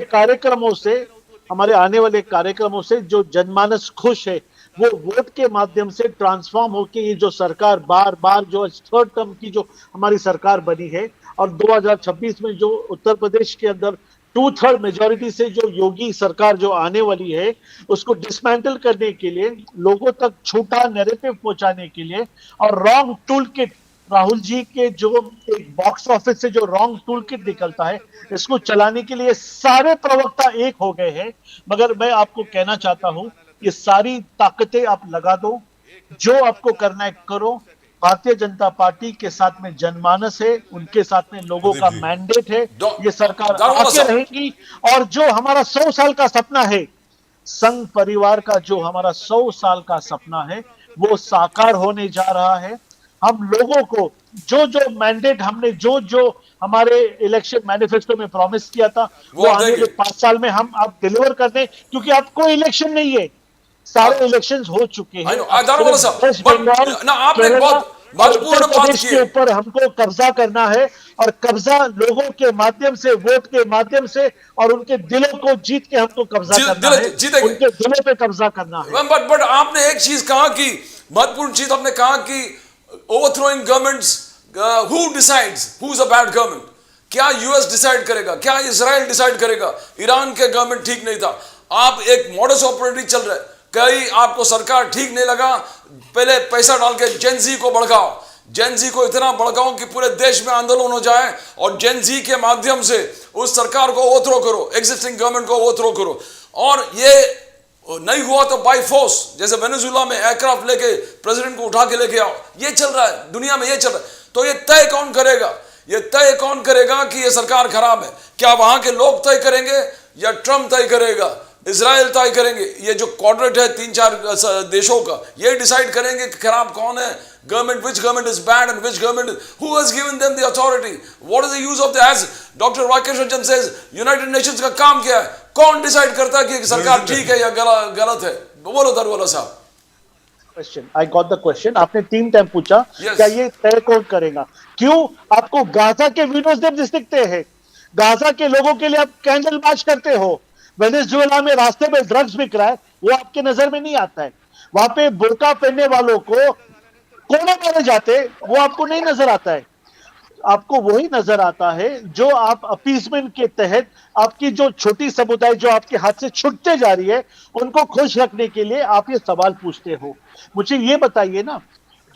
कार्यक्रमों से जो जनमानस खुश है वो वोट के माध्यम से ट्रांसफॉर्म होकर ये जो सरकार बार बार जो थर्ड टर्म की जो हमारी सरकार बनी है और 2026 में जो उत्तर प्रदेश के अंदर 2/3 मेजॉरिटी से जो योगी सरकार जो आने वाली है उसको डिसमेंटल करने के लिए, लोगों तक झूठा नैरेटिव पहुंचाने के लिए और wrong tool kit, Rahul ji के जो एक बॉक्स ऑफिस से जो रॉन्ग टूल किट निकलता है इसको चलाने के लिए सारे प्रवक्ता एक हो गए हैं. मगर मैं आपको कहना चाहता हूं ये सारी ताकतें आप लगा दो, जो आपको करना है करो. भारतीय जनता पार्टी के साथ में जनमानस है, उनके साथ में लोगों का मैंडेट है, ये सरकार आगे रहेगी. और जो हमारा 100 साल का सपना है, संघ परिवार का जो हमारा 100 साल का सपना है वो साकार होने जा रहा है. हम लोगों को जो जो मैंडेट हमने जो जो हमारे इलेक्शन मैनिफेस्टो में प्रॉमिस किया था वो आने देंगे। के 5 साल में हम आप डिलीवर कर दें, क्योंकि अब कोई इलेक्शन नहीं है, सारे इलेक्शंस हो चुके हैं। I know, दारोगा साहब, वेस्ट but बंगाल, ना आपने एक केरला बहुत और महत्वपूर्ण उत्तर बात प्रदेश की के है। ऊपर हमको कब्जा करना है, और कब्जा लोगों के माध्यम से, वोट के माध्यम से, और उनके दिलों को जीत के हमको कब्जा करना है, जीतेंगे। उनके दिलों पे कब्जा करना है। बट आपने एक चीज कहा कि महत्वपूर्ण चीज आपने कहा कि ओवरथ्रोइंग governments, who decides who is a bad government? क्या यूएस डिसाइड करेगा? क्या इजराइल डिसाइड करेगा? ईरान के गवर्नमेंट ठीक नहीं था। आप एक मॉडस ऑपरेटरी चल रहा है, कहीं आपको सरकार ठीक नहीं लगा, पहले पैसा डाल के जेनजी को भड़काओ, जेनजी को इतना भड़काओ कि पूरे देश में आंदोलन हो जाए, और जेनजी के माध्यम से उस सरकार को ओवरथ्रो करो, एग्जिस्टिंग गवर्नमेंट को ओवरथ्रो करो। और ये नहीं हुआ तो बाय फोर्स, जैसे वेनेजुएला में एयरक्राफ्ट लेके प्रेसिडेंट को उठा के लेके आओ, ये चल रहा है दुनिया में, ये चल रहा है। तो ये तय कौन करेगा? ये तय कौन करेगा कि ये सरकार खराब है? क्या वहां के लोग तय करेंगे या ट्रम्प तय करेगा, इजराइल तय करेंगे? ये जो क्वाड्रेंट है 3-4 देशों का, ये डिसाइड करेंगे कि खराब कौन है, government, which government is bad and which government, who has given them the authority, what is the use of the, as Dr. Rakesh Ranjan says, United Nations का काम क्या है? कौन डिसाइड करता है कि सरकार ठीक है या गलत है? बोलो दरवाला साहब। Question, I got the question. आपने 3 टाइम पूछा Yes. क्या ये तय कौन करेगा? क्यों आपको गाजा के वीडियोस जब दिखते हैं, गाजा के लोगों के लिए आप कैंडल मार्च करते हो, वेनेजुएला में रास्ते में ड्रग्स बिक रहा है, वो आपके नजर में नहीं आता है। वहां पे बुर्का पहनने वालों को कोने मारे जाते, वो आपको नहीं नजर आता है। आपको वही नजर आता है जो आप अपीसमेंट के तहत, आपकी जो छोटी समुदाय जो आपके हाथ से छूटते जा रही है, उनको खुश रखने के लिए आप ये सवाल पूछते हो। मुझे ये बताइए ना,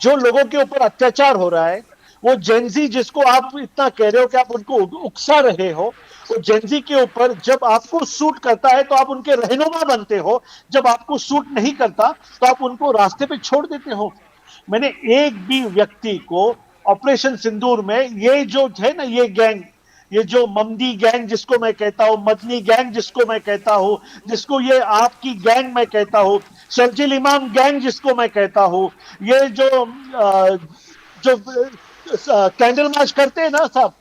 जो लोगों के ऊपर अत्याचार हो रहा है, वो जेनजी जिसको आप इतना कह रहे हो कि आप उनको उकसा रहे हो, वो जेनजी के ऊपर जब आपको सूट करता है तो आप उनके रहनुमा बनते हो, जब आपको सूट नहीं करता तो आप उनको रास्ते पे छोड़ देते हो। मैंने एक भी व्यक्ति को ऑपरेशन सिंदूर में, ये जो है ना, ये गैंग, ये जो ममदी गैंग जिसको मैं कहता हूं, मदनी गैंग जिसको मैं कहता हूं, जिसको ये आपकी गैंग मैं कहता हूं, शर्जिल इमाम गैंग जिसको मैं कहता हूं, ये जो कैंडल मार्च करते हैं ना साहब,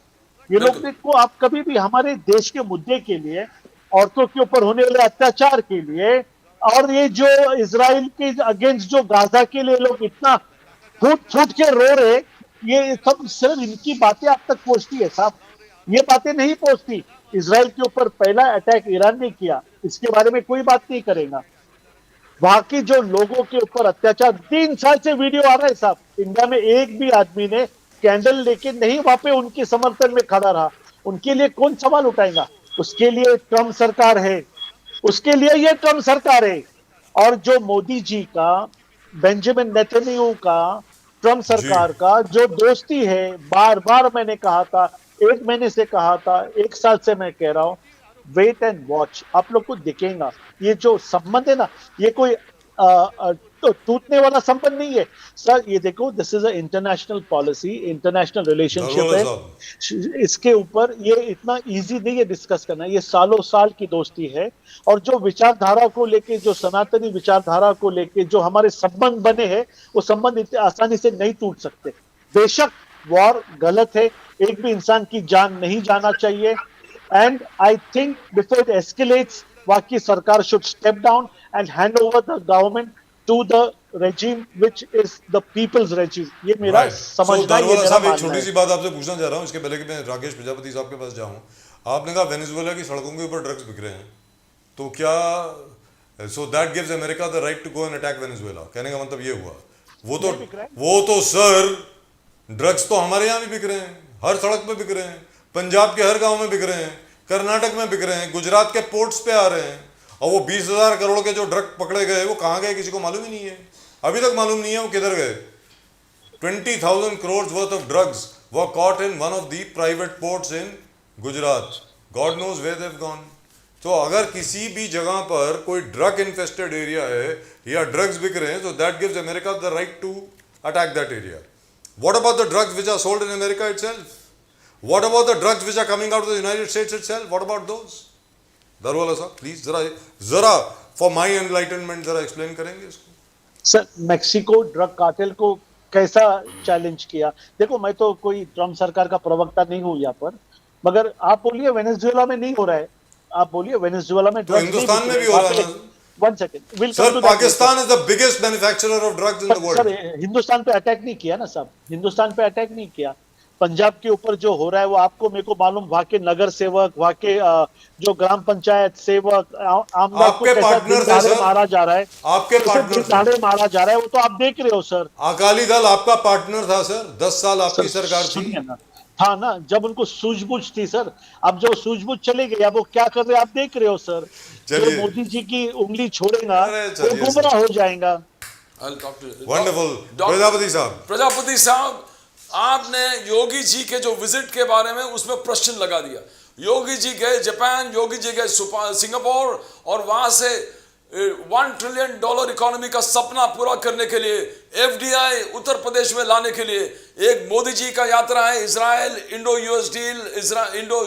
ये लोग को आप कभी भी हमारे देश के मुद्दे के लिए, औरतों के ऊपर होने वाले अत्याचार के लिए, और ये जो इजराइल के अगेंस्ट जो गाजा के लिए लोग इतना फूट फूट के रो रहे, ये सब सिर्फ इनकी बातें आप तक पहुंचती है साहब, ये बातें नहीं पहुंचती। इजराइल के ऊपर पहला अटैक ईरान ने किया, इसके बारे में कोई बात नहीं करेगा। वहां की जो लोगों के ऊपर अत्याचार, 3 साल से वीडियो आ रहा है साहब, इंडिया में एक भी आदमी ने कैंडल लेके नहीं वहां पे उनके समर्थन में खड़ा रहा। उनके लिए कौन सवाल उठाएगा? उसके लिए ट्रम्प सरकार है, उसके लिए ये ट्रम्प सरकार है। और जो मोदी जी का, बेंजामिन नेतन्याहू का, ट्रम्प सरकार का जो दोस्ती है, बार बार मैंने कहा था, 1 महीने से कहा था, 1 साल से मैं कह रहा हूं, वेट एंड वॉच, आप लोग को दिखेगा। ये जो संबंध है ना, ये कोई तो टूटने वाला संबंध नहीं है सर। ये देखो, this is a international policy, international relationship है, इसके ऊपर ये इतना इजी नहीं है डिस्कस करना, ये सालों साल की दोस्ती है। और जो विचारधारा को लेके, जो सनातनी विचारधारा को लेके जो हमारे संबंध बने हैं, वो संबंध इतने आसानी से नहीं टूट सकते। बेशक वॉर गलत है, एक भी इंसान की जान नहीं जाना चाहिए, and I think before it escalates, वहां की सरकार should step down and hand over the government to the regime which is the people's regime। ये मेरा समझना है, ये मेरा मानना है। छोटी सी बात आपसे पूछना चाह रहा हूँ, इसके पहले कि मैं राकेश प्रजापति साहब के पास जाऊँ। आपने कहा वेनेजुएला की सड़कों के ऊपर ड्रग्स बिक रहे हैं, तो क्या so that gives America the right to go and attack Venezuela? कहने का मतलब ये हुआ, वो तो सर ड्रग्स तो हमारे यहाँ भी बिक रहे हैं, हर सड़क पे बिक रहे हैं, पंजाब के हर गांव में बिक रहे हैं, कर्नाटक में बिक रहे हैं, गुजरात के पोर्ट्स पे आ रहे हैं। और वो 20,000 करोड़ के जो ड्रग पकड़े गए, वो कहाँ गए किसी को मालूम ही नहीं है, अभी तक मालूम नहीं है वो किधर गए। 20,000 crores worth of drugs were caught in one of the private ports in Gujarat. God knows where they've gone. तो अगर किसी भी जगह पर कोई ड्रग इन्फेस्टेड एरिया है या ड्रग्स बिक रहे हैं, तो that gives America the right to attack that area. What about the drugs which are sold in America itself? What about the drugs which are coming out of the United States itself? What about those? Daruwalla साहब please जरा for my enlightenment जरा explain करेंगे इसको। Sir, Mexico drug cartel को कैसा challenge किया। देखो मैं तो कोई ट्रम्प सरकार का प्रवक्ता नहीं हूं यहाँ पर, मगर आप बोलिए वेनेजुएला में नहीं हो रहा है, आप बोलिए वेनेजुएला में तो ड्रग्स नहीं हिंदुस्तान बिक में रहे भी हो वहां रहा पे। है ना one second, will come sir. To that letter. Pakistan is the biggest manufacturer of drugs in the sir world. Hindustan पे अटैक नहीं किया ना साहब, हिंदुस्तान पे अटैक नहीं किया। पंजाब के ऊपर जो हो रहा है वो आपको मेरे को मालूम, वहां के नगर सेवक, वहां के जो ग्राम पंचायत सेवक, आमदार को आपके कैसा पार्टनर दिन थे दहाड़े सर, मारा जा रहा है, आपके कैसे पार्टनर दिन थे। दहाड़े मारा जा रहा है, वो तो आप देख रहे हो सर। अकाली दल आपका पार्टनर था सर, 10 साल आपकी सरकार थी। सुनिए ना, था ना, जब उनको सूझबूझ थी सर। अब जो सूझबूझ चली गई, अब वो क्या कर रहे हैं आप देख रहे हो सर। जो चलिए। मोदी जी की उंगली छोड़ेगा अरे वो चलिए गुमराह हो जाएगा। I'll talk to you. Wonderful. Doc- Prajapati साहब, प्रजापति साहब, आपने योगी जी के जो विजिट के बारे में उसमें प्रश्न लगा दिया। योगी जी गए जापान, योगी जी गए सिंगापुर, और वहां से $1 ट्रिलियन इकोनॉमी का सपना पूरा करने के लिए, एफडीआई उत्तर प्रदेश में लाने के लिए एक मोदी जी का यात्रा है। Israel, Indo US deal, Indo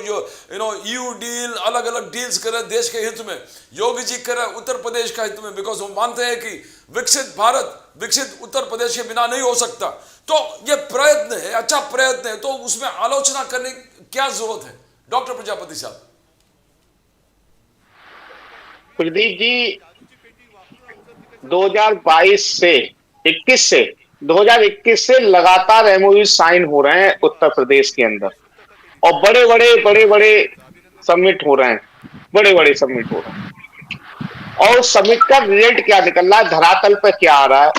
EU deal, अलग अलग डील्स करे देश के हित में। योगी जी करे उत्तर प्रदेश का हित में, बिकॉज वो मानते हैं कि विकसित भारत विकसित उत्तर प्रदेश के बिना नहीं हो सकता। तो ये प्रयत्न है, अच्छा प्रयत्न है, तो उसमें आलोचना करने की क्या जरूरत है डॉक्टर प्रजापति साहब? प्रदीप जी, 2022 से 2021 से लगातार एमओयू साइन हो रहे हैं उत्तर प्रदेश के अंदर, और बड़े बड़े समिट हो रहे हैं, बड़े बड़े समिट हो रहे हैं। और समिट का रिजल्ट क्या निकल रहा है, धरातल पर क्या आ रहा है?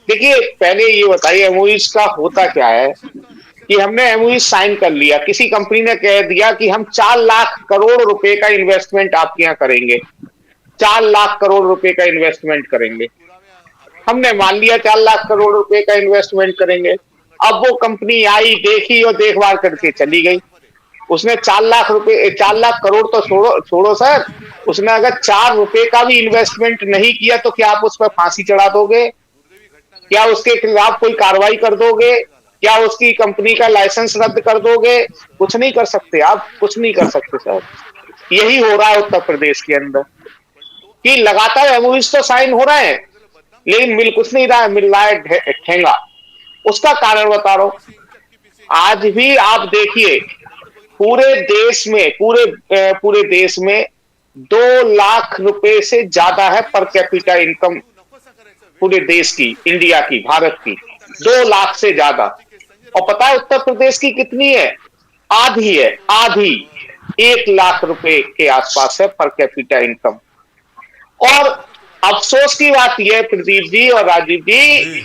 देखिए, पहले ये बताइए एमओयू का होता क्या है कि हमने एमओयू साइन कर लिया, किसी कंपनी ने कह दिया कि हम 4 लाख करोड़ रुपए का इन्वेस्टमेंट आपके यहाँ करेंगे, 4 लाख करोड़ रुपए का इन्वेस्टमेंट करेंगे। हमने मान लिया 4 लाख करोड़ रुपए का इन्वेस्टमेंट करेंगे। अब वो कंपनी आई, देखी और देखभाल करके चली गई। उसने 4 लाख रुपए, 4 लाख करोड़ तो छोड़ो सर, उसने अगर 4 रुपए का भी इन्वेस्टमेंट नहीं किया तो क्या आप उस पर फांसी चढ़ा दोगे? क्या उसके खिलाफ कोई कार्रवाई कर दोगे? क्या उसकी कंपनी का लाइसेंस रद्द कर दोगे? कुछ नहीं कर सकते आप, कुछ नहीं कर सकते सर। यही हो रहा है उत्तर प्रदेश के अंदर कि लगातार एमओयूज तो साइन हो रहे हैं, लेकिन मिल कुछ नहीं रहा है, मिल रहा है ठेंगा। उसका कारण बता रहा हूं। आज भी आप देखिए, पूरे देश में 2 लाख रुपए से ज्यादा है पर कैपिटा इनकम पूरे देश की, इंडिया की, भारत की, 2 लाख से ज्यादा। और पता है उत्तर प्रदेश की कितनी है? आधी है, आधी, 1 लाख रुपए के आसपास है पर कैपिटा इनकम। और अफसोस की बात यह है प्रदीप जी और राजीव जी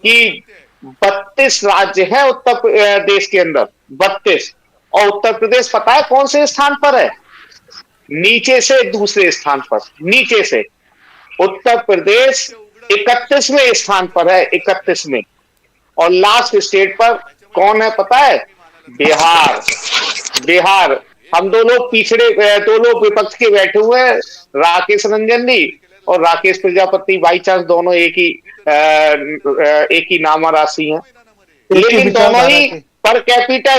कि 32 राज्य है उत्तर प्रदेश के अंदर, 32, और उत्तर प्रदेश पता है कौन से स्थान पर है? नीचे से दूसरे स्थान पर, नीचे से। उत्तर प्रदेश 31वें स्थान पर है, 31 में। और लास्ट स्टेट पर कौन है पता है? बिहार। बिहार। हम दो लोग विपक्ष के बैठे हुए हैं, राकेश रंजन जी और राकेश प्रजापति, बाई चांस दोनों एक ही नामा राशि हैं, लेकिन दोनों ही पर कैपिटा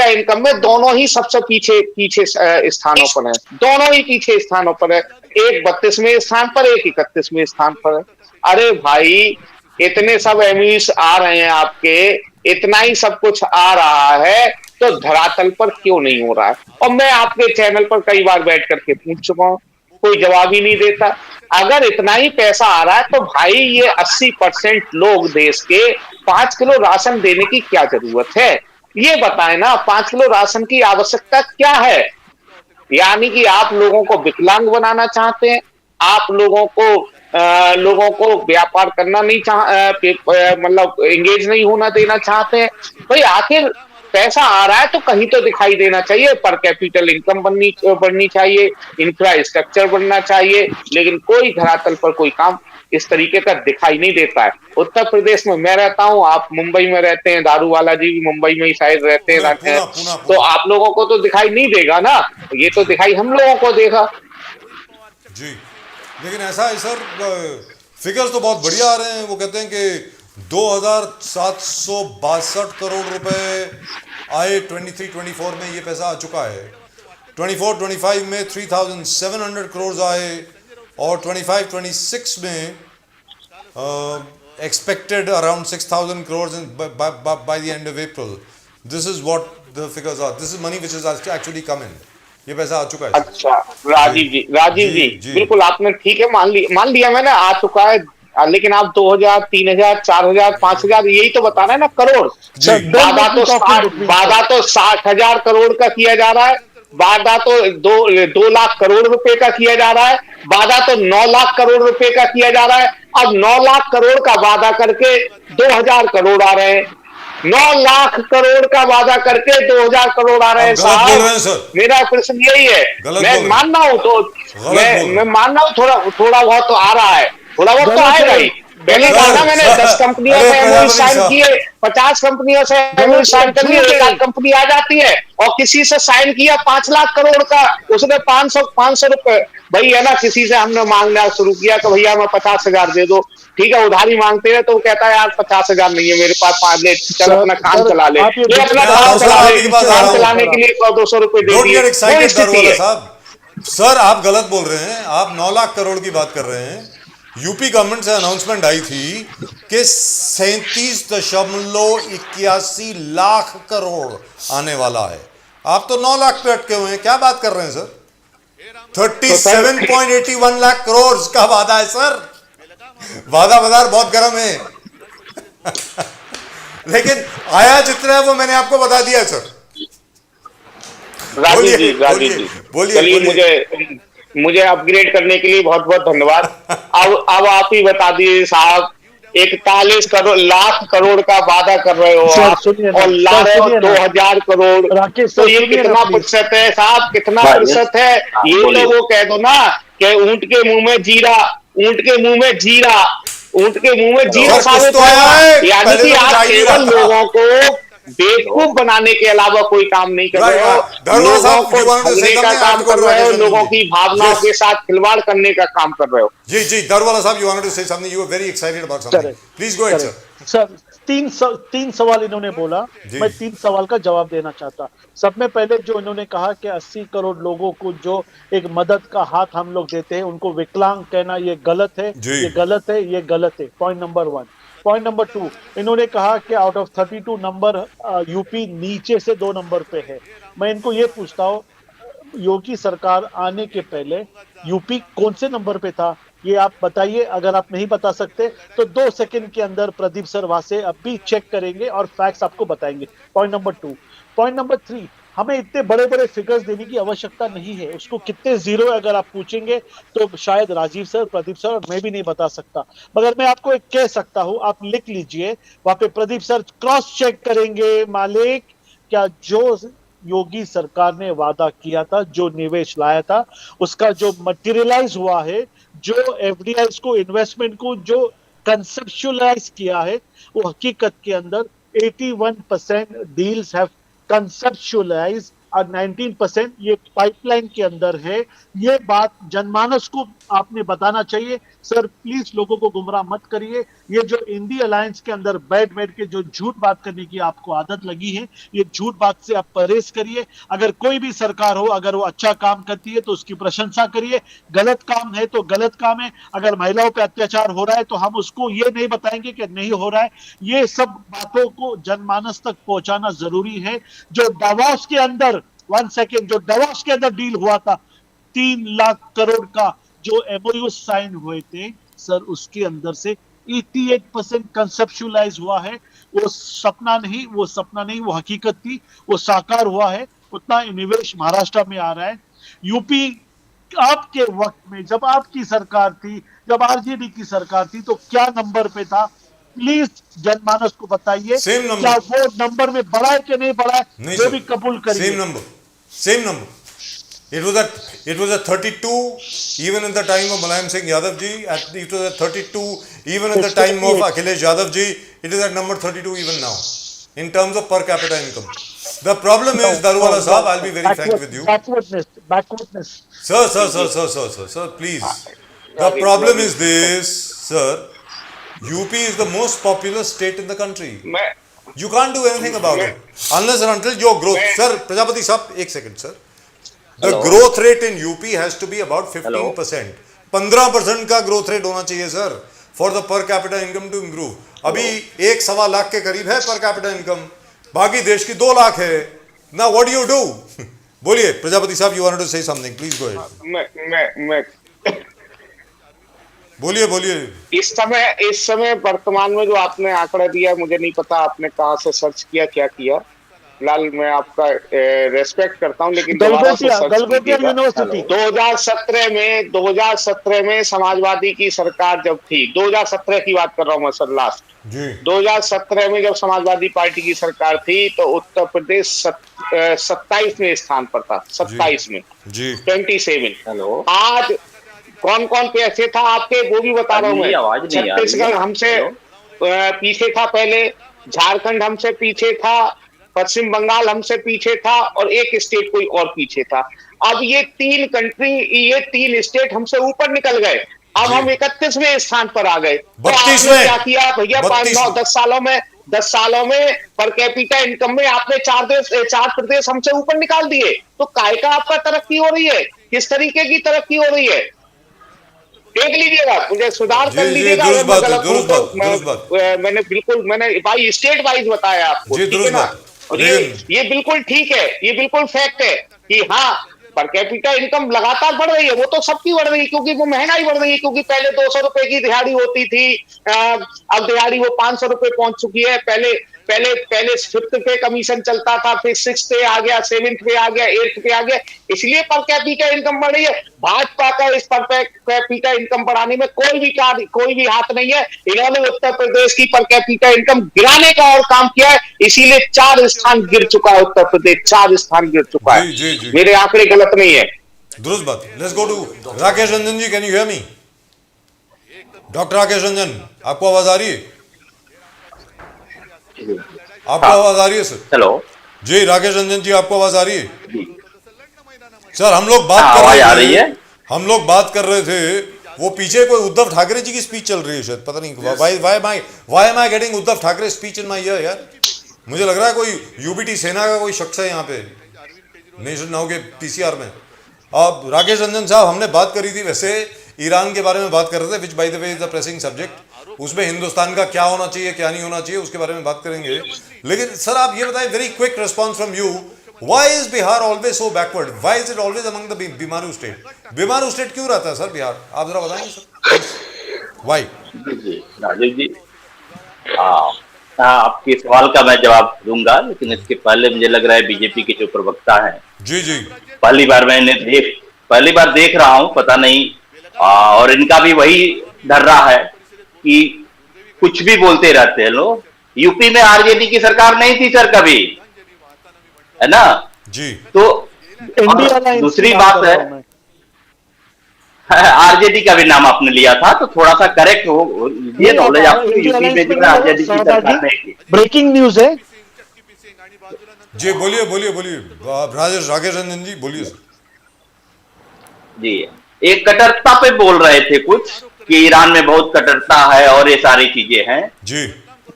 इनकम में दोनों ही सबसे पीछे स्थानों पर है, दोनों ही पीछे स्थानों पर है। एक 32वें स्थान पर, एक 31वें स्थान पर है। अरे भाई, इतने सब एमओयूज आ रहे हैं आपके, इतना ही सब कुछ आ रहा है, तो धरातल पर क्यों नहीं हो रहा है? और मैं आपके चैनल पर कई बार बैठ करके पूछ चुका हूं, कोई जवाब ही नहीं देता। अगर इतना ही पैसा आ रहा है तो भाई ये 80% लोग देश के 5 किलो राशन देने की क्या जरूरत है? ये बताएं ना, 5 किलो राशन की आवश्यकता क्या है? यानी कि आप लोगों को विकलांग बनाना चाहते हैं, आप लोगों को व्यापार करना नहीं मतलब एंगेज नहीं होना देना चाहते हैं। भाई आखिर पैसा आ रहा है तो कहीं तो दिखाई देना चाहिए, पर कैपिटल इनकम बढ़नी चाहिए, इंफ्रास्ट्रक्चर बनना चाहिए, लेकिन कोई धरातल पर कोई काम इस तरीके का दिखाई नहीं देता है। उत्तर प्रदेश में मैं रहता हूं, आप मुंबई में रहते हैं, दारूवाला जी भी मुंबई में ही शायद रहते हैं, पुणे। तो आप लोगों को तो दिखाई नहीं देगा ना, ये तो दिखाई हम लोगों को देगा जी। लेकिन ऐसा है सर, फिगर्स तो बहुत बढ़िया आ रहे हैं। वो कहते हैं कि 2762 करोड़ रुपए आए 23-24 में, ये पैसा आ चुका है। 24-25 में 3700 करोड़ आए, और 25-26 में expected around 6,000 crores by the end of April. This is what the figures are. This is money which has actually come in. ये पैसा आ चुका है. अच्छा राजीव जी जी. बिल्कुल आपने ठीक है मान लिया मैंने आ चुका है, लेकिन आप 2000, 3000, 4000, 5000 यही तो बताना है ना करोड़. वादा तो 60,000 करोड़ का किया जा रहा है, वादा तो 2 लाख करोड़ रुपए का किया जा रहा है, वादा तो 9 लाख करोड़ रुपए का किया जा रहा है. अब 9 लाख करोड़ का वादा करके 2000 करोड़ आ रहे हैं. 9 लाख करोड़ का वादा करके 2000 करोड़ आ रहे हैं साहब. मेरा प्रश्न यही है, मैं मानना हूं तो मैं मानना हूं थोड़ा बहुत तो आ रहा है, थोड़ा बहुत तो आएगा ही. पहले कहा मैंने 10 कंपनियों से एमओयू साइन किए, 50 कंपनियों से एमओयू साइन कर लिए, एक आध कंपनी आ जाती है और किसी से साइन किया 5 लाख करोड़ का, उसने 500 रुपए भाई है ना, किसी से हमने मांगना शुरू किया कि भैया मैं 50,000 दे दो, ठीक है उधारी मांगते हैं तो वो कहता है यार 50,000 नहीं है मेरे पास, 5 ले, चल अपना काम चला ले, ये अपना काम चलाने के लिए 100-200 रुपए दे दिए. सर आप गलत बोल रहे हैं, आप 9 लाख करोड़ की बात कर रहे हैं. यूपी गवर्नमेंट से अनाउंसमेंट आई थी कि 37.81 लाख करोड़ आने वाला है. आप तो 9 लाख पे अटके हुए हैं, क्या बात कर रहे हैं सर? 37.81 लाख करोड़ का वादा है सर. वादा बाजार बहुत गर्म है लेकिन आया जितना है वो मैंने आपको बता दिया सर. राजीव जी बोलिए. मुझे अपग्रेड करने के लिए बहुत बहुत धन्यवाद. अब आप ही बता दीजिए साहब, 41 लाख करोड़ का वादा कर रहे हो आप और ला रहे हो 2000 करोड़, तो ये कितना प्रतिशत है साहब, कितना प्रतिशत है? ये तो वो कह दो ना कि ऊंट के मुंह में जीरा, ऊंट के मुंह में जीरा, ऊंट के मुंह में जीरा साबित होगा. यानी कि आप केवल लोगों को बेवकूफ बनाने के अलावा कोई काम नहीं कर रहे हो, लोगों को ठगने का काम कर रहे हो, लोगों की भावनाओं के साथ खिलवाड़ करने का काम कर रहे हो. जी दारूवाला साहब, you wanted to say something, you were very excited about something. Please go ahead sir. Sir 3 सवाल इन्होंने बोला, मैं 3 सवाल का जवाब देना चाहता. सब में पहले जो इन्होंने कहा कि 80 करोड़ लोगों को जो एक मदद का हाथ हम लोग देते हैं उनको विकलांग कहना ये गलत है, ये गलत है, ये गलत है. Point number 1. पॉइंट नंबर 2, इन्होंने कहा कि आउट ऑफ 32 नंबर यूपी नीचे से 2 नंबर पे है. मैं इनको ये पूछता हूँ, योगी सरकार आने के पहले यूपी कौन से नंबर पे था, ये आप बताइए. अगर आप नहीं बता सकते तो 2 सेकंड के अंदर प्रदीप सर वहां से अभी चेक करेंगे और फैक्ट्स आपको बताएंगे. Point number 2. पॉइंट नंबर 3, हमें इतने बड़े बड़े फिगर्स देने की आवश्यकता नहीं है. उसको कितने जीरो अगर आप पूछेंगे तो शायद राजीव सर, प्रदीप सर और मैं भी नहीं बता सकता, मगर मैं आपको एक कह सकता हूं, आप लिख लीजिए. वहां पे प्रदीप सर क्रॉस चेक करेंगे, मालिक क्या जो योगी सरकार ने वादा किया था, जो निवेश लाया था, उसका जो मटेरियलाइज हुआ है, जो एफडीआई को, इन्वेस्टमेंट को जो कंसेप्चुअलाइज किया है, वो हकीकत के अंदर 81% डील्स हैव कंसेप्चुअलाइज और 19% ये पाइपलाइन के अंदर है. ये बात जनमानस को आपने बताना चाहिए. सर प्लीज लोगों को गुमराह मत करिए. ये जो इंडी अलायंस के अंदर बैठ के जो झूठ बात करने की आपको आदत लगी है, ये झूठ बात से आप परहेज करिए. अगर कोई भी सरकार हो, अगर वो अच्छा काम करती है तो उसकी प्रशंसा करिए, गलत काम है तो गलत काम है. अगर महिलाओं पे अत्याचार हो रहा है तो हम उसको ये नहीं बताएंगे कि नहीं हो रहा है. ये सब बातों को जनमानस तक पहुंचाना जरूरी है. जो दावोस के अंदर 1 सेकेंड, जो दावोस के अंदर डील हुआ था 3 लाख करोड़ का, जो एमओयू साइन हुए थे सर, उसके अंदर से 88% कंसेप्चुअलाइज हुआ है. वो सपना नहीं, वो हकीकत थी, वो साकार हुआ है. उतना निवेश महाराष्ट्र में आ रहा है. यूपी आपके वक्त में, जब आपकी सरकार थी, जब आरजेडी की सरकार थी, तो क्या नंबर पे था? प्लीज जनमानस को बताइए, क्या वो नंबर में बढ़ा है कि नहीं बढ़ा है, जो भी कबूल करिए. Same number. It was at 32 even in the time of Mulayam Singh Yadav ji. It was at 32 even at the time of Akhilesh Yadav ji. It is at number 32 even now in terms of per capita income. The problem is, Daruwala Sahab, I'll be very frank with you. Backwardness. Sir, please. The problem is this, sir. UP is the most populous state in the country. You can't do anything about it unless and until your growth. Sir, Prajapati Sahab, 1 second, sir. The growth rate in UP has to be about 15%. 15% का growth rate होना चाहिए, sir. for the per capita income to improve. अभी 1.25 लाख के करीब है per capita income, बाकी देश की 2 लाख है. Now what do you do? बोलिए प्रजापति साहब, you wanted to say something, please go ahead. मैं बोलिए. इस समय वर्तमान में जो आपने आंकड़ा दिया, मुझे नहीं पता आपने कहाँ से सर्च किया, क्या किया. लाल, मैं आपका रेस्पेक्ट करता हूँ, लेकिन दोबारा से सर्च कीजिएगा. 2017 में समाजवादी की सरकार जब थी, 2017 की बात कर रहा हूँ मैं सर, लास्ट जी. 2017 में जब समाजवादी पार्टी की सरकार थी तो उत्तर प्रदेश 27वें स्थान पर था. 27 में जी. 27. आज कौन कौन पे ऐसे था आपके, वो भी बता रहा हूँ मैं. छत्तीसगढ़ हमसे पीछे था पहले, झारखंड हमसे पीछे था, पश्चिम बंगाल हमसे पीछे था, और एक स्टेट कोई और पीछे था. अब ये 3 स्टेट हमसे ऊपर निकल गए. अब हम 31वें स्थान पर आ गए. 32वें. क्या किया भैया? 10 सालों में पर कैपिटा इनकम में आपने 4 प्रदेश हमसे ऊपर निकाल दिए. तो काय का आपका तरक्की हो रही है? किस तरीके की तरक्की हो रही है? देख लीजिएगा, मुझे सुधार कर लीजिएगा. मैंने भाई स्टेट वाइज बताया आपको, ठीक है ना. और ये बिल्कुल ठीक है, ये बिल्कुल फैक्ट है कि हाँ, पर कैपिटा इनकम लगातार बढ़ रही है. वो तो सबकी बढ़ रही है, क्योंकि वो महंगाई बढ़ रही है. क्योंकि पहले 200 रुपए की दिहाड़ी होती थी, अब दिहाड़ी वो 500 रुपए पहुंच चुकी है. पहले 5th पे कमीशन चलता था, फिर 6th पे आ गया, 7th पे आ गया, 8th पे आ गया. इसलिए पर कैपिटा इनकम बढ़ रही है. भाजपा का इस पर कैपिटा इनकम बढ़ाने में कोई भी हाथ नहीं है. इन्होंने उत्तर प्रदेश की पर कैपिटा इनकम गिराने का और काम किया है. इसीलिए 4 स्थान गिर चुका है उत्तर प्रदेश, 4 स्थान गिर चुका है. जी. मेरे आंकड़े गलत नहीं है. दुरुस्त बात. Let's go to Rakesh Ranjan ji. Can you hear me? Doctor Rakesh Ranjan, आपको आवाज आ रही है? आपको आवाज आ रही है सर? हेलो जी. राकेश रंजन जी, आपको आवाज आ रही है? सर, हम लोग बात कर रहे थे, वो पीछे कोई उद्धव ठाकरे जी की स्पीच चल रही है शायद, पता नहीं why am I getting Uddhav Thackeray speech in my year यार. मुझे लग रहा है कोई यूबीटी सेना का कोई शख्स है यहाँ पे नेशन नाउ के पीसीआर में. अब राकेश रंजन साहब, हमने बात करी थी वैसे ईरान के बारे में बात कर रहे थे, विच bye the way is the pressing subject. उसमें हिंदुस्तान का क्या होना चाहिए, क्या नहीं होना चाहिए, उसके बारे में बात करेंगे. लेकिन सर, आप ये बताएं, very quick response from you, why is Bihar always so backward? Why is it always among the BIMARU state? BIMARU state क्यों रहता है सर बिहार? आप जरा बताएंगे सर, व्हाई? जी राजीव जी, आपके सवाल का मैं जवाब दूंगा, लेकिन इसके पहले मुझे लग रहा है बीजेपी के जो प्रवक्ता हैं, जी पहली बार देख रहा हूं, पता नहीं, और इनका भी वही डर रहा है कि कुछ भी बोलते रहते हैं लोग. यूपी में आरजेडी की सरकार नहीं थी सर कभी, है ना जी. तो दूसरी बात है, आरजेडी का भी नाम आपने लिया था, तो थोड़ा सा करेक्ट हो ये नॉलेज आपको. यूपी में जो आरजेडी की सरकार नहीं थी. ब्रेकिंग न्यूज है जी. बोलिए राकेश रंजन जी, बोलिए सर. जी, एक कट्टरता पे बोल रहे थे कुछ कि ईरान में बहुत कट्टरता है और ये सारी चीजें हैं जी.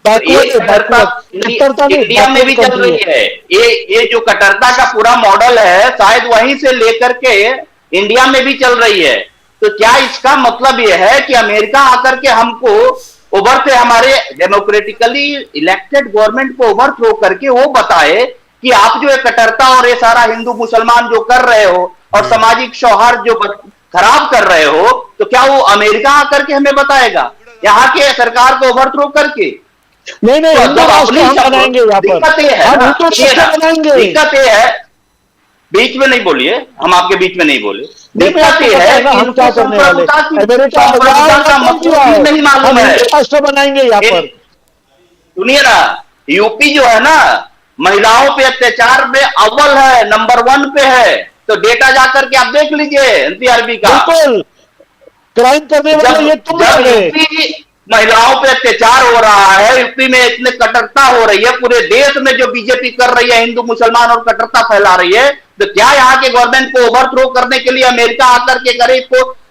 ये कट्टरता इंडिया में भी चल रही है. ये जो कट्टरता का पूरा मॉडल है, शायद वहीं से लेकर के इंडिया में भी चल रही है. तो क्या इसका मतलब यह है कि अमेरिका आकर के हमको ओवरथ्रो, हमारे डेमोक्रेटिकली इलेक्टेड गवर्नमेंट को ओवरथ्रो करके वो बताए कि आप जो कट्टरता और ये सारा हिंदू मुसलमान जो कर रहे हो और सामाजिक सौहार्द जो खराब कर रहे हो, तो क्या वो अमेरिका आकर के हमें बताएगा यहाँ के सरकार को ओवरथ्रो करके? नहीं, हिंदू राष्ट्र हम बनाएंगे यहाँ पर. दिक्कत ये है, बीच में नहीं बोलिए, हम आपके बीच में नहीं बोले. दिक्कत ये है कि हम क्या करने वाले, का मतलब नहीं मालूम है. राष्ट्र बनाएंगे यहाँ पर. सुनिए ना, यूपी जो है ना, महिलाओं पे अत्याचार में अव्वल है, नंबर 1 पे है. तो डेटा जाकर के आप देख लीजिए एनसीआरबी का. बिल्कुल, क्राइम करने वाले ये तुम यूपी महिलाओं पे अत्याचार हो रहा है, यूपी में इतने कट्टरता हो रही है, पूरे देश में जो बीजेपी कर रही है, हिंदू मुसलमान और कट्टरता फैला रही है, तो क्या यहाँ के गवर्नमेंट को ओवरथ्रो करने के लिए अमेरिका आकर के करे?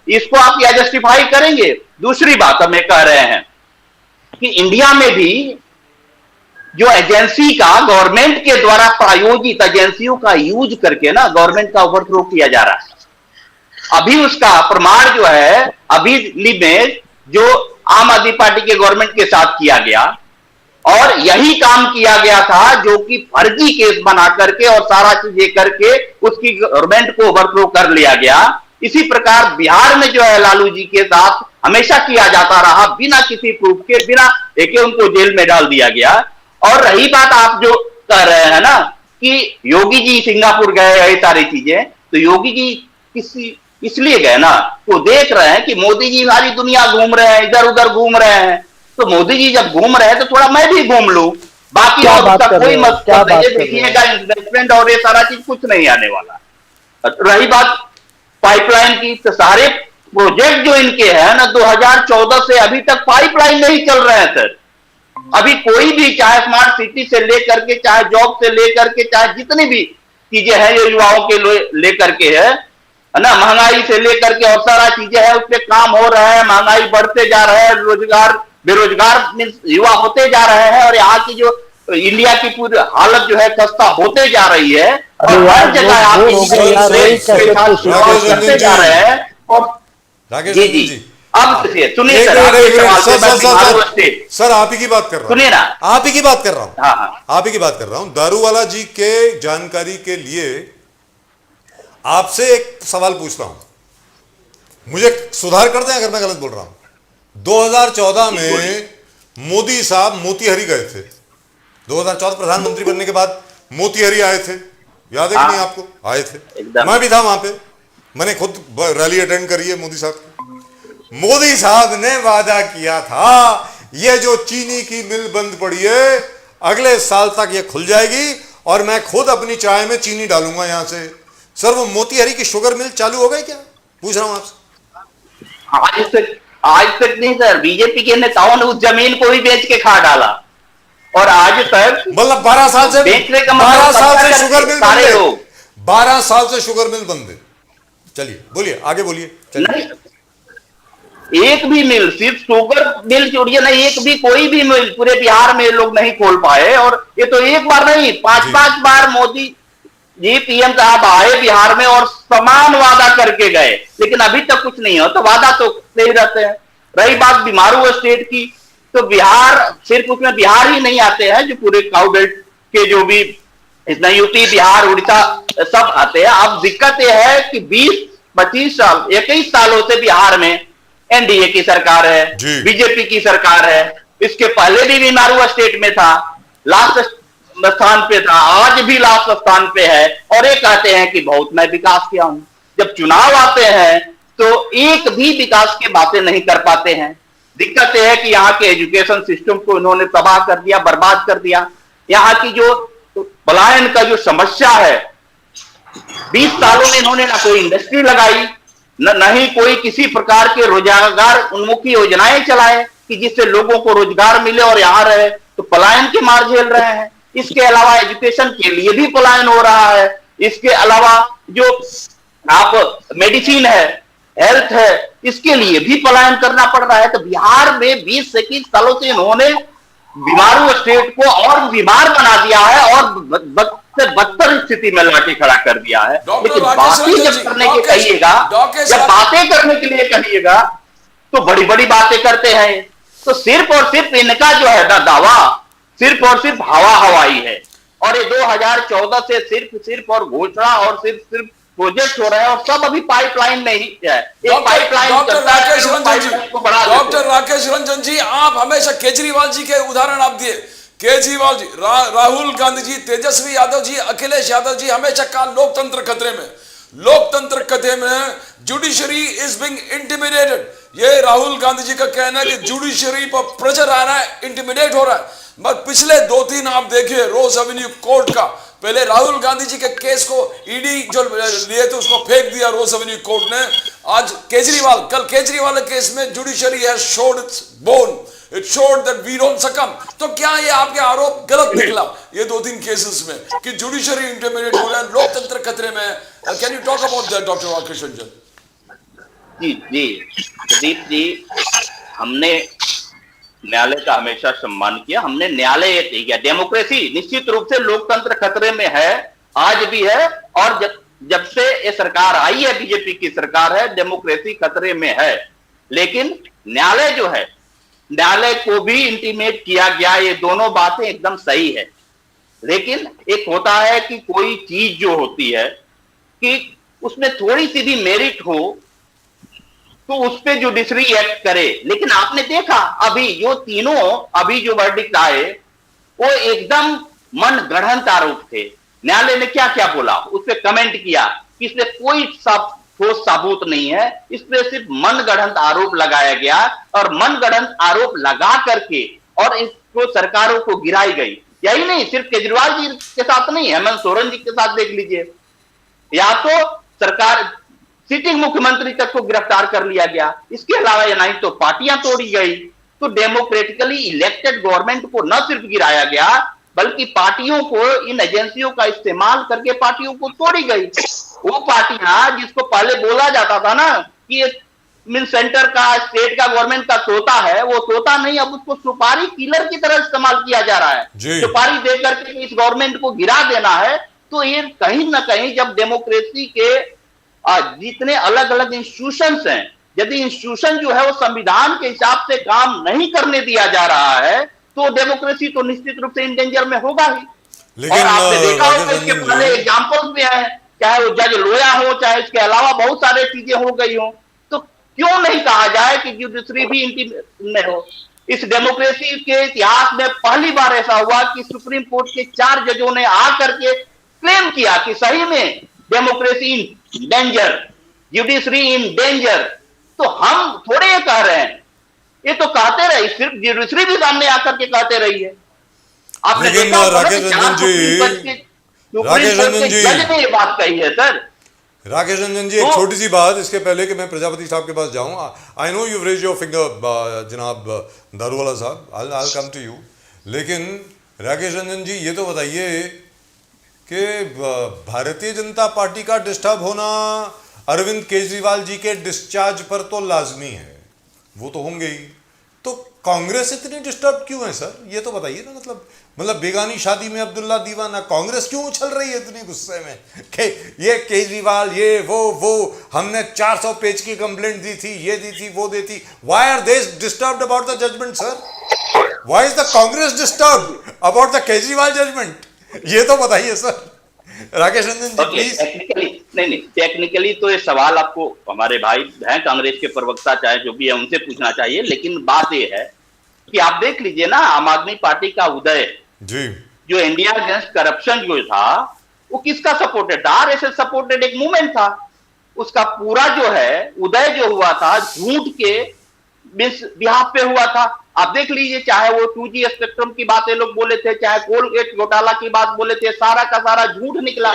इसको आप क्या जस्टिफाई करेंगे? दूसरी बात हम ये कह रहे हैं कि इंडिया में भी जो एजेंसी का गवर्नमेंट के द्वारा प्रायोजित एजेंसियों का यूज करके ना गवर्नमेंट का ओवरथ्रो किया जा रहा है. अभी उसका प्रमाण जो है, अभी में जो आम आदमी पार्टी के गवर्नमेंट के साथ किया गया, और यही काम किया गया था जो कि फर्जी केस बना करके और सारा चीजें करके उसकी गवर्नमेंट को ओवरथ्रो कर लिया गया। इसी प्रकार बिहार में जो है लालू जी के साथ हमेशा किया जाता रहा, बिना किसी प्रूफ के, बिना देखे उनको जेल में डाल दिया गया। और रही बात आप जो कह रहे हैं ना कि योगी जी सिंगापुर गए, ये सारी चीजें, तो योगी जी किसी इसलिए गए ना, वो देख रहे हैं कि मोदी जी सारी दुनिया घूम रहे हैं, इधर उधर घूम रहे हैं, तो मोदी जी जब घूम रहे हैं तो थोड़ा मैं भी घूम लूं। बाकी क्या और बात उसका कर कोई रहे हो? क्या मतलब बात नहीं, कर रहे हो? देखिएगा इन्वेस्टमेंट और ये सारा चीज कुछ नहीं आने वाला। रही बात पाइपलाइन की, तो सारे प्रोजेक्ट जो इनके हैं ना 2014 से अभी तक पाइपलाइन नहीं चल रहे हैं सर। अभी कोई भी, चाहे स्मार्ट सिटी से लेकर के, चाहे जॉब से लेकर के, चाहे जितनी भी चीजें हैं जो युवाओं के लेकर के है ना, महंगाई से लेकर के और सारा चीजें हैं, उस पर काम हो रहा है। महंगाई बढ़ते जा रहा है, रोजगार बेरोजगार युवा होते जा रहे हैं, और यहाँ की जो इंडिया की पूरी हालत जो है खस्ता होते जा रही है। और हर जगह आप करते जा रहे हैं। और राकेश जी रंजन जी, जी, अब सुनिए एक सर, मिनट, आपके एक मिनट, सवाल पे मैं बिहार सर, स्टेट, सर आप ही की बात कर रहा हूं, सुनिए ना, आप ही की बात कर रहा हूं, हाँ हाँ, आप ही की बात कर रहा हूं। दारूवाला जी के जानकारी के लिए आपसे एक सवाल पूछ रहा हूं, मुझे सुधार कर दें अगर मैं गलत बोल रहा हूं। 2014 में मोदी साहब मोतीहारी गए थे, 2014 प्रधानमंत्री बनने के बाद मोतीहारी आए थे, याद है कि नहीं आपको? आए थे, एकदम। मैं भी था वहां पे, मैंने खुद रैली अटेंड करी है मोदी साहब की। मोदी साहब ने वादा किया था ये जो चीनी की मिल बंद पड़ी है अगले साल तक ये खुल जाएगी और मैं खुद अपनी चाय में चीनी डालूंगा यहां से। सर वो मोतीहारी की शुगर मिल चालू हो गई क्या? पूछ रहा हूं आपसे। आज तक नहीं सर, बीजेपी के नेताओं ने उस जमीन को भी बेच के खा डाला, और आज तक मतलब 12 साल से बेचने का 12 साल मतलब से शुगर मिल सारे बंद है, लोग 12 साल से शुगर मिल बंद है। चलिए बोलिए, आगे बोलिए, चलिए। नहीं, एक भी मिल, सिर्फ शुगर मिल छोड़िए ना, एक भी कोई भी मिल पूरे बिहार में लोग नहीं खोल पाए। और ये तो एक बार नहीं, 5-5 बार मोदी जी पीएम साहब आए बिहार में और समान वादा करके गए, लेकिन अभी तक कुछ नहीं हो, तो वादा तो नहीं रहते हैं। रही बात बीमारू स्टेट की, तो बिहार सिर्फ उसमें बिहार ही नहीं आते हैं, जो पूरे काउ बेल्ट के जो भी इसमें यूपी, बिहार, उड़ीसा सब आते हैं। अब दिक्कत यह है कि 20-25 साल, 21 सालों से बिहार में एनडीए की सरकार है, बीजेपी की सरकार है। इसके पहले भी बीमारू स्टेट में था, लास्ट स्थान पे था, आज भी लास्ट स्थान पे है, और ये कहते हैं कि बहुत मैं विकास किया हूं। जब चुनाव आते हैं तो एक भी विकास की बातें नहीं कर पाते हैं। दिक्कत यह है कि यहाँ के एजुकेशन सिस्टम को इन्होंने तबाह कर दिया, बर्बाद कर दिया। यहाँ की जो पलायन का जो समस्या है, 20 सालों में इन्होंने ना कोई इंडस्ट्री लगाई, न ही कोई किसी प्रकार के रोजगार उन्मुखी योजनाएं चलाए कि जिससे लोगों को रोजगार मिले और यहाँ रहे, तो पलायन के मार झेल रहे हैं। इसके अलावा एजुकेशन के लिए भी पलायन हो रहा है। इसके अलावा जो आप मेडिसिन है, हेल्थ है, इसके लिए भी पलायन करना पड़ रहा है। तो बिहार में 20 से 21 सालों से इन्होंने बीमारू स्टेट को और बीमार बना दिया है और बदतर स्थिति में लाके खड़ा कर दिया है। लेकिन बातें जब करने के कहिएगा, जब बातें करने के लिए कहिएगा तो बड़ी बड़ी बातें करते हैं। तो सिर्फ और सिर्फ इनका जो है ना दावा सिर्फ और सिर्फ हवा हवाई है। और ये 2014 से सिर्फ और घोषणा और सिर्फ प्रोजेक्ट हो रहे हैं, और सब अभी पाइपलाइन में ही है। डॉक्टर राकेश रंजन जी, आप हमेशा केजरीवाल जी के उदाहरण आप दिए। केजरीवाल जी, राहुल गांधी जी, तेजस्वी यादव जी, अखिलेश यादव जी हमेशा कहा लोकतंत्र खतरे में, लोकतंत्र खतरे में, जुडिशरी इज बीइंग इंटिमिडेटेड। ये राहुल गांधी जी का कहना है कि जुडिशरी पर प्रेशर आ रहा है, इंटिमिडेट हो रहा है। मगर पिछले 2-3 आप देखिए रोज एवेन्यू कोर्ट का, पहले राहुल गांधी जी के केस को ईडी जो लिए थे उसको फेंक दिया रोज एवेन्यू कोर्ट ने। आज केजरीवाल, कल केजरीवाल के केस में judiciary has showed its bone, it showed that we don't succumb. तो क्या ये आपके आरोप गलत निकला ये 2-3 केसेस में कि जुडिशरी इंटिमिडेट हो रहा है, लोकतंत्र खतरे में? Can you talk about that doctor Rakesh Ranjan? जी जी प्रदीप जी, हमने न्यायालय का हमेशा सम्मान किया। हमने न्यायालय ये किया, डेमोक्रेसी निश्चित रूप से लोकतंत्र खतरे में है, आज भी है। और जब से ये सरकार आई है, बीजेपी की सरकार है, डेमोक्रेसी खतरे में है। लेकिन न्यायालय जो है न्यायालय को भी इंटीमेट किया गया, ये दोनों बातें एकदम सही है। लेकिन एक होता है कि कोई चीज जो होती है कि उसमें थोड़ी सी भी मेरिट हो तो उस पे जुडिशरी एक्ट करे। लेकिन आपने देखा अभी जो तीनों अभी जो वर्डिक्ट आए वो एकदम मन गढ़ंत आरोप थे। न्यायालय ने क्या क्या बोला, उस पर कमेंट किया कि इसमें कोई ठोस सबूत नहीं है, इस पे सिर्फ मन गढ़ंत आरोप लगाया गया और मन गढ़ंत आरोप लगा करके और इसको सरकारों को गिराई गई। यही नहीं, सिर्फ केजरीवाल जी के साथ नहीं, हेमंत सोरेन जी के साथ देख लीजिए, या तो सरकार सिटिंग मुख्यमंत्री तक को गिरफ्तार कर लिया गया। इसके अलावा या नहीं तो पार्टियां तोड़ी गई। तो डेमोक्रेटिकली इलेक्टेड गवर्नमेंट को न सिर्फ गिराया गया बल्कि पार्टियों को, इन एजेंसियों का इस्तेमाल करके पार्टियों को तोड़ी गई। वो पार्टियां जिसको पहले बोला जाता था ना कि ये सेंटर का, स्टेट का, गवर्नमेंट का तोता है, वो तोता नहीं, अब उसको सुपारी किलर की तरह इस्तेमाल किया जा रहा है। सुपारी दे करके इस गवर्नमेंट को गिरा देना है। तो ये कहीं ना कहीं जब डेमोक्रेसी के जितने अलग अलग इंस्टीट्यूशंस हैं, यदि इंस्टीट्यूशन जो है वो संविधान के हिसाब से काम नहीं करने दिया जा रहा है तो डेमोक्रेसी तो निश्चित रूप से इन डेंजर में होगा ही। लेकिन और आपने देखा होगा इसके पहले एग्जाम्पल्स भी हैं, चाहे वो जज लोया हो, चाहे इसके अलावा बहुत सारे चीजें हो गई हो। तो क्यों नहीं कहा जाए कि जुडिशरी भी इनकी हो। इस डेमोक्रेसी के इतिहास में पहली बार ऐसा हुआ कि सुप्रीम कोर्ट के 4 जजों ने आकर के क्लेम किया कि सही में democracy in danger, judiciary in danger. तो हम थोड़े ये कह रहे हैं, ये तो कहते रही, सिर्फ जुडिशरी भी सामने आकर के कहते रही है। आपने लेकिन देखा राकेश रंजन जी जज ने ये बात कही है सर। राकेश रंजन जी, एक छोटी सी बात इसके पहले कि मैं प्रजापति साहब के पास जाऊं। I know you raise your finger जनाब दारूवाला साहब, आई कम टू यू। लेकिन राकेश रंजन जी ये तो बताइए कि भारतीय जनता पार्टी का डिस्टर्ब होना अरविंद केजरीवाल जी के डिस्चार्ज पर तो लाजमी है, वो तो होंगे ही। तो कांग्रेस इतनी डिस्टर्ब क्यों है सर, ये तो बताइए ना। मतलब बेगानी शादी में अब्दुल्ला दीवाना, कांग्रेस क्यों उछल रही है इतनी गुस्से में कि ये केजरीवाल, ये वो हमने 400 पेज की कंप्लेंट दी थी, ये दी थी, वो दी थी। Why are they disturbed about the judgment sir? Why is the Congress disturbed about the Kejriwal judgment? ये तो बताइए sir Rakesh Ranjan ji please. Technically तो ये सवाल आपको हमारे भाई हैं कांग्रेस के प्रवक्ता चाहे जो भी है उनसे पूछना चाहिए। लेकिन बात ये है कि आप देख लीजिए ना, आम आदमी पार्टी का उदय जी, जो इंडिया अगेंस्ट करप्शन जो था वो किसका सपोर्टेड था? आरएसएस सपोर्टेड एक मूवमेंट था। उसका पूरा जो है उदय जो हुआ था झूठ के बिहाफ पे हुआ था। आप देख लीजिए, चाहे वो 2G स्पेक्ट्रम की बातें लोग बोले थे, चाहे कोलगेट घोटाला की बात बोले थे, सारा का सारा झूठ निकला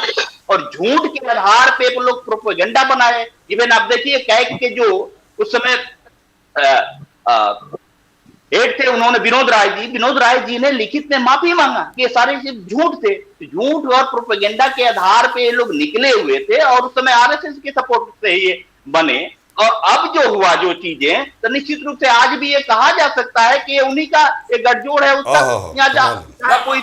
और झूठ के आधार पे लोग प्रोपेगेंडा बनाए। इवन आप देखिए कैग के जो उस समय हेड थे, उन्होंने विनोद राय जी ने लिखित में माफी मांगा कि ये सारे सिर्फ झूठ थे। झूठ और प्रोपेगेंडा के आधार पे ये लोग निकले हुए थे और उस समय आरएसएस के सपोर्ट से ये बने। और अब जो हुआ जो चीजें, तो निश्चित रूप से आज भी ये कहा जा सकता है कि उन्हीं का एक गठजोड़ है उसका कोई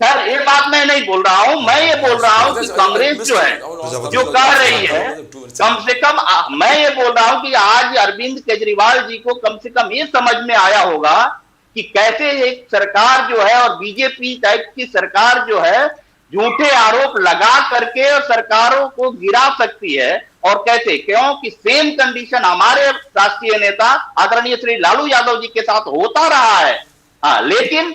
सर, ये बात मैं नहीं बोल रहा हूं। मैं ये बोल रहा हूं कि कांग्रेस जो है जो कह रही है, कम से कम मैं ये बोल रहा हूं कि आज अरविंद केजरीवाल जी को कम से कम ये समझ में आया होगा कि कैसे एक सरकार जो है और बीजेपी टाइप की सरकार जो है झूठे आरोप लगा करके और सरकारों को गिरा सकती है। और कैसे, क्योंकि सेम कंडीशन हमारे राष्ट्रीय नेता आदरणीय श्री लालू यादव जी के साथ होता रहा है। हाँ, लेकिन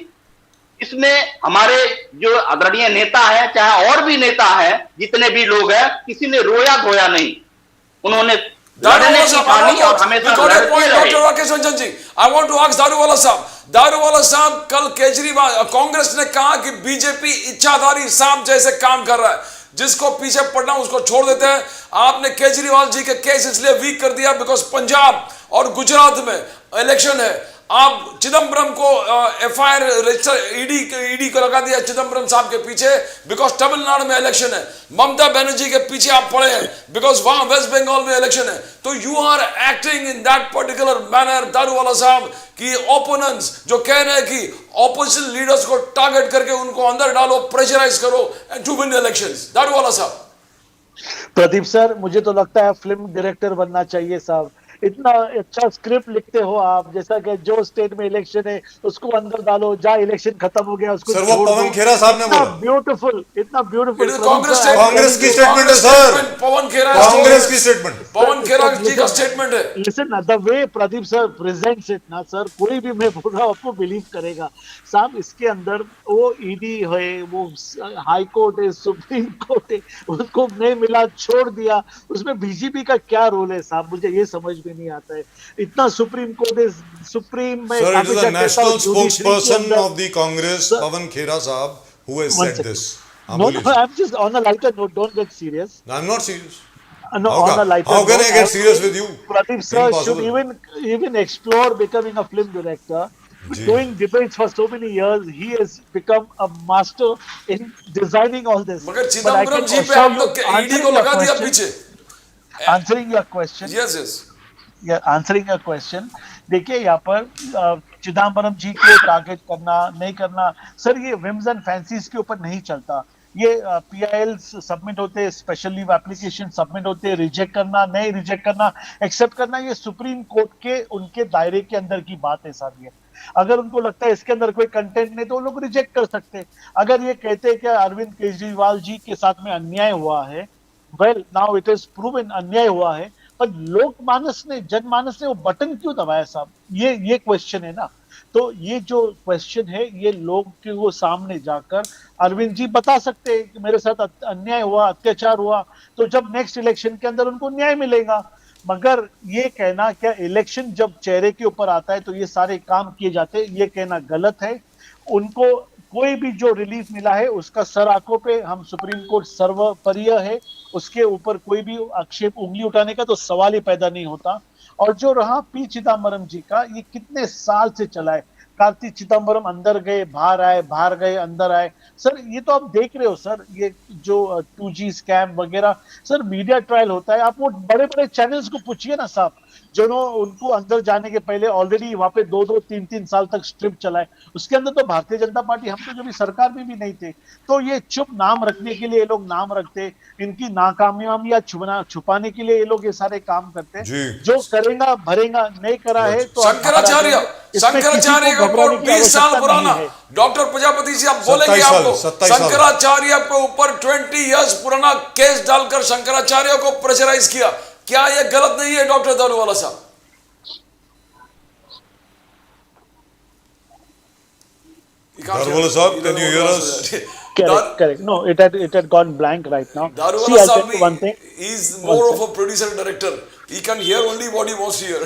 इसमें हमारे जो आदरणीय नेता है, चाहे और भी नेता है, जितने भी लोग हैं, किसी ने रोया धोया नहीं। उन्होंने लड़ने की कहानी और हमेशा Rakesh Ranjan ji, I want to ask Daruwala sahab, कल केजरीवाल कांग्रेस ने कहा कि बीजेपी इच्छाधारी सांप जैसे काम कर रहा है, जिसको पीछे पड़ना उसको छोड़ देते हैं। आपने केजरीवाल जी के केस इसलिए वीक कर दिया बिकॉज पंजाब और गुजरात में इलेक्शन है। आप चिदम्बरम को एफआईआर ईडी को लगा दिया चिदम्बरम साहब के पीछे बिकॉज तमिलनाडु में इलेक्शन है। ममता बनर्जी के पीछे आप पड़े हैं बिकॉज वहां वेस्ट बंगाल में इलेक्शन है। तो you are acting in that particular manner Daruwala sahab कि ओपोनेंट्स जो कह रहे हैं कि ऑपोजिशन लीडर्स को टारगेट करके उनको अंदर डालो, प्रेशराइज करो and to win elections. Daruwala sahab. Pradeep sir, मुझे तो लगता है फिल्म डायरेक्टर बनना चाहिए साहब। इतना अच्छा स्क्रिप्ट लिखते हो आप, जैसा कि जो स्टेट में इलेक्शन है उसको अंदर डालो, जहाँ इलेक्शन खत्म हो गया उसको सर वो छोड़ पवन दो। खेरा साहब ने इतना बोला। ब्यूटीफुल, इतना It beautiful. is a Congress statement. Congress की स्टेटमेंट है sir, Pawan Khera has told Congress us. की स्टेटमेंट। पवन खेरा जी का स्टेटमेंट है। लिसन ना, the way Pradeep sir presents it ना सर, कोई भी मैं बोल रहा हूँ आपको बिलीव करेगा साहब। इसके अंदर वो ईडी है, वो हाई कोर्ट है, सुप्रीम कोर्ट है, उसको नहीं मिला छोड़ दिया, उसमें बीजेपी का क्या रोल है साहब, मुझे ये समझ में नहीं आता है। इतना सुप्रीम कोर्ट है, सुप्रीम में Sir, it is हमेशा a कहता हूँ national जुडिशरी के spokesperson अंदर- of the Congress, Sir, Pavan Khera Saab, who has one said second. this. हाँ, No, बोलिए no, sir. I'm just on a lighter note, don't get serious. I'm not serious. No, How on a can- lighter how can note, I get I'm serious saying with you? Pradeep sir should Impossible. even explore becoming a film director. जी. Doing debates for so many years, he has become a master in designing all this. मगर But I Chidambaram can जी पे assure आप you, तो ED answering को your लगा दिया question- पीछे। answering your question, Yes, yes. Answering a question, देखिए यहाँ पर चिदम्बरम जी को टारगेट करना नहीं करना सर, ये विम्स एंड फैंसीज के ऊपर नहीं चलता। ये पीआईएल सबमिट होते, स्पेशल लीव एप्लीकेशन सबमिट होते, रिजेक्ट करना नहीं रिजेक्ट करना एक्सेप्ट करना, ये सुप्रीम कोर्ट के उनके दायरे के अंदर की बात है साहब। ये अगर उनको लगता है इसके अंदर कोई कंटेंट नहीं तो वो लोग रिजेक्ट कर सकते हैं। अगर ये कहते हैं कि अरविंद केजरीवाल जी के साथ में अन्याय हुआ है, well now it is proven अन्याय हुआ है, पर लोकमानस ने, जनमानस ने वो बटन क्यों दबाया साहब, ये क्वेश्चन है ना। तो ये जो क्वेश्चन है ये लोग के वो सामने जाकर अरविंद जी बता सकते हैं कि मेरे साथ अन्याय हुआ, अत्याचार हुआ, तो जब नेक्स्ट इलेक्शन के अंदर उनको न्याय मिलेगा। मगर ये कहना क्या इलेक्शन जब चेहरे के ऊपर आता है तो ये सारे काम किए जाते हैं, ये कहना गलत है। उनको कोई भी जो रिलीफ मिला है उसका सर आंखों पे, हम सुप्रीम कोर्ट सर्वपरीय है, उसके ऊपर कोई भी आक्षेप, उंगली उठाने का तो सवाल ही पैदा नहीं होता। और जो रहा पी चिदम्बरम जी का, ये कितने साल से चला है। कार्ति चिदम्बरम अंदर गए बाहर आए, बाहर गए अंदर आए, सर ये तो आप देख रहे हो सर, ये जो 2G स्कैम वगैरह, सर मीडिया ट्रायल होता है, आप वो बड़े बड़े चैनल्स को पूछिए ना साहब, जो उनको अंदर जाने के पहले ऑलरेडी वहां पे 2-2, 3-3 साल तक स्ट्रिप चलाए, उसके अंदर तो भारतीय जनता पार्टी, हम तो जब सरकार में भी नहीं थे, तो ये चुप नाम रखने के लिए ये लोग नाम रखते, इनकी नाकामयाबियां छुपाने के लिए ये लोग ये सारे काम करते। जो करेगा भरेगा, नहीं करा है तो शंकराचार्य का रिपोर्ट 20 साल पुराना, डॉक्टर प्रजापति जी आप बोलेंगे, आपको शंकराचार्य के ऊपर 20 इयर्स पुराना केस डालकर शंकराचार्य को प्रेशराइज किया, क्या यह गलत नहीं है डॉक्टर दारूवाला साहब? दारूवाला साहब, can you hear us? Correct. No, it had gone blank right now. See, I'll tell you one thing. He's more of a producer director. He can hear only what he wants to hear.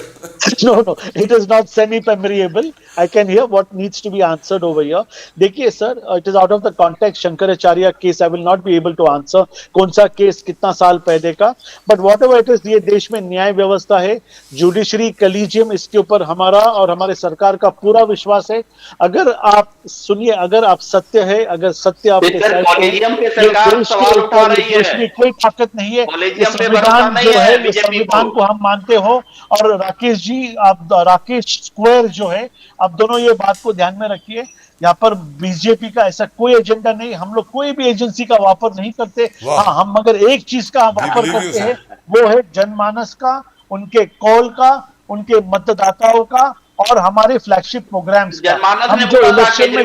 No, it is not semi-permeable. I can hear what needs to be answered over here. देखिए sir, it is out of the context. Shankaracharya case, I will not be able to answer. कौन सा case कितना साल पहले का, but whatever it is, ये देश में न्याय व्यवस्था है, जुडिशरी कलीजियम, इसके ऊपर हमारा और हमारे सरकार का पूरा विश्वास है। अगर आप सुनिए, अगर आप सत्य है, अगर सत्य आपके कॉलेजियम पे सरकार सवाल उठा रही है, कोई ताकत नहीं है, कॉलेजियम पे भरोसा नहीं है बीजेपी को हम मानते हो। और राकेश जी, आप राकेश स्क्वायर जो है, आप दोनों ये बात को ध्यान में रखिए, यहाँ पर बीजेपी का ऐसा कोई एजेंडा नहीं, हम लोग कोई भी एजेंसी का वापर नहीं करते। हाँ, हम मगर एक चीज का वापर करते हैं, वो है जनमानस का, उनके कॉल का, उनके मतदाताओं का और हमारे फ्लैगशिप प्रोग्राम्स का। हम जो इलेक्शन में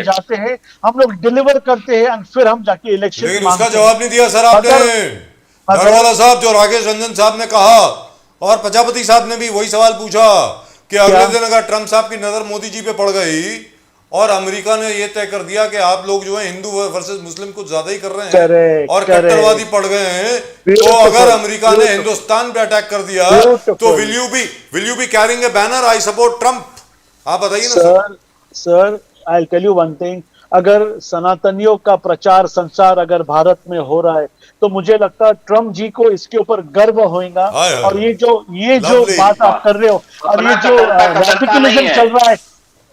जाते हैं, हम लोग डिलीवर करते हैं, और फिर हम जाके इलेक्शन। लेकिन उसका जवाब नहीं दिया सर आपने। दारूवाला साहब, जो राकेश रंजन साहब ने कहा और प्रजापति साहब ने भी वही सवाल पूछा कि अगले दिन अगर ट्रंप साहब की नजर मोदी जी पे पड़ गई और अमेरिका ने ये तय कर दिया कि आप लोग जो है हिंदू वर्सेस मुस्लिम कुछ ज्यादा ही कर रहे हैं और कट्टरवादी पड़ गए हैं, तो अगर अमेरिका ने हिंदुस्तान पे अटैक कर दिया तो will you be carrying a banner I support Trump? आप बताइए ना sir. I will tell you one thing, अगर सनातनियों का प्रचार संसार अगर भारत में हो रहा है तो मुझे लगता है ट्रम्प जी को इसके ऊपर गर्व होगा। और ये जो बात आप कर रहे हो, और ये जो रेडिकलिज्म चल रहा है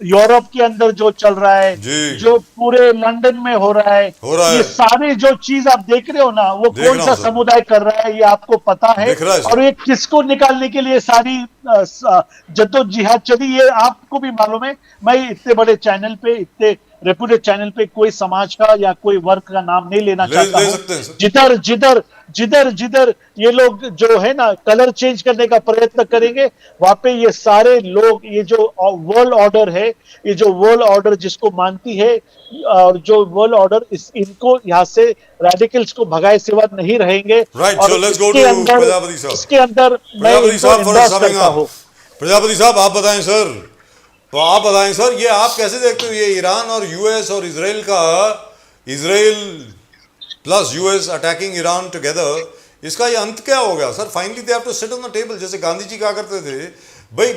यूरोप के अंदर, जो चल रहा है, जो पूरे लंदन में हो रहा है, ये सारे जो चीज आप देख रहे हो ना, वो कौन सा समुदाय कर रहा है ये आपको पता है, और ये किसको निकालने के लिए सारी जद्दोजहद चली, ये आपको भी मालूम है। मैं इतने बड़े चैनल पे, इतने रेपुटेड चैनल पे कोई समाज का या कोई वर्ग का नाम नहीं लेना चाहता ले हूं। सकते हैं सर। जिधर जिधर जिधर जिधर ये लोग जो है ना कलर चेंज करने का प्रयत्न करेंगे, वहां पे ये सारे लोग, ये जो वर्ल्ड ऑर्डर है, ये जो वर्ल्ड ऑर्डर जिसको मानती है, और जो वर्ल्ड ऑर्डर इनको यहाँ से रेडिकल्स को भगाए सिवा नहीं रहेंगे। Right, और so let's go इसके to अंदर, प्रजापति साहब। इसके अंदर मैं प्रजापति इनको साहब फॉर endorse समिंग करता अप। हूं। प्रजापति साहब आप बताएं सर, तो आप बताएं सर, ये आप कैसे देखते हो ये ईरान और यूएस और इसराइल का, Israel plus US attacking Iran together, इसका ये अंत क्या हो गया sir? Finally they have to sit on the table, जैसे गांधी जी कहा करते थे, भाई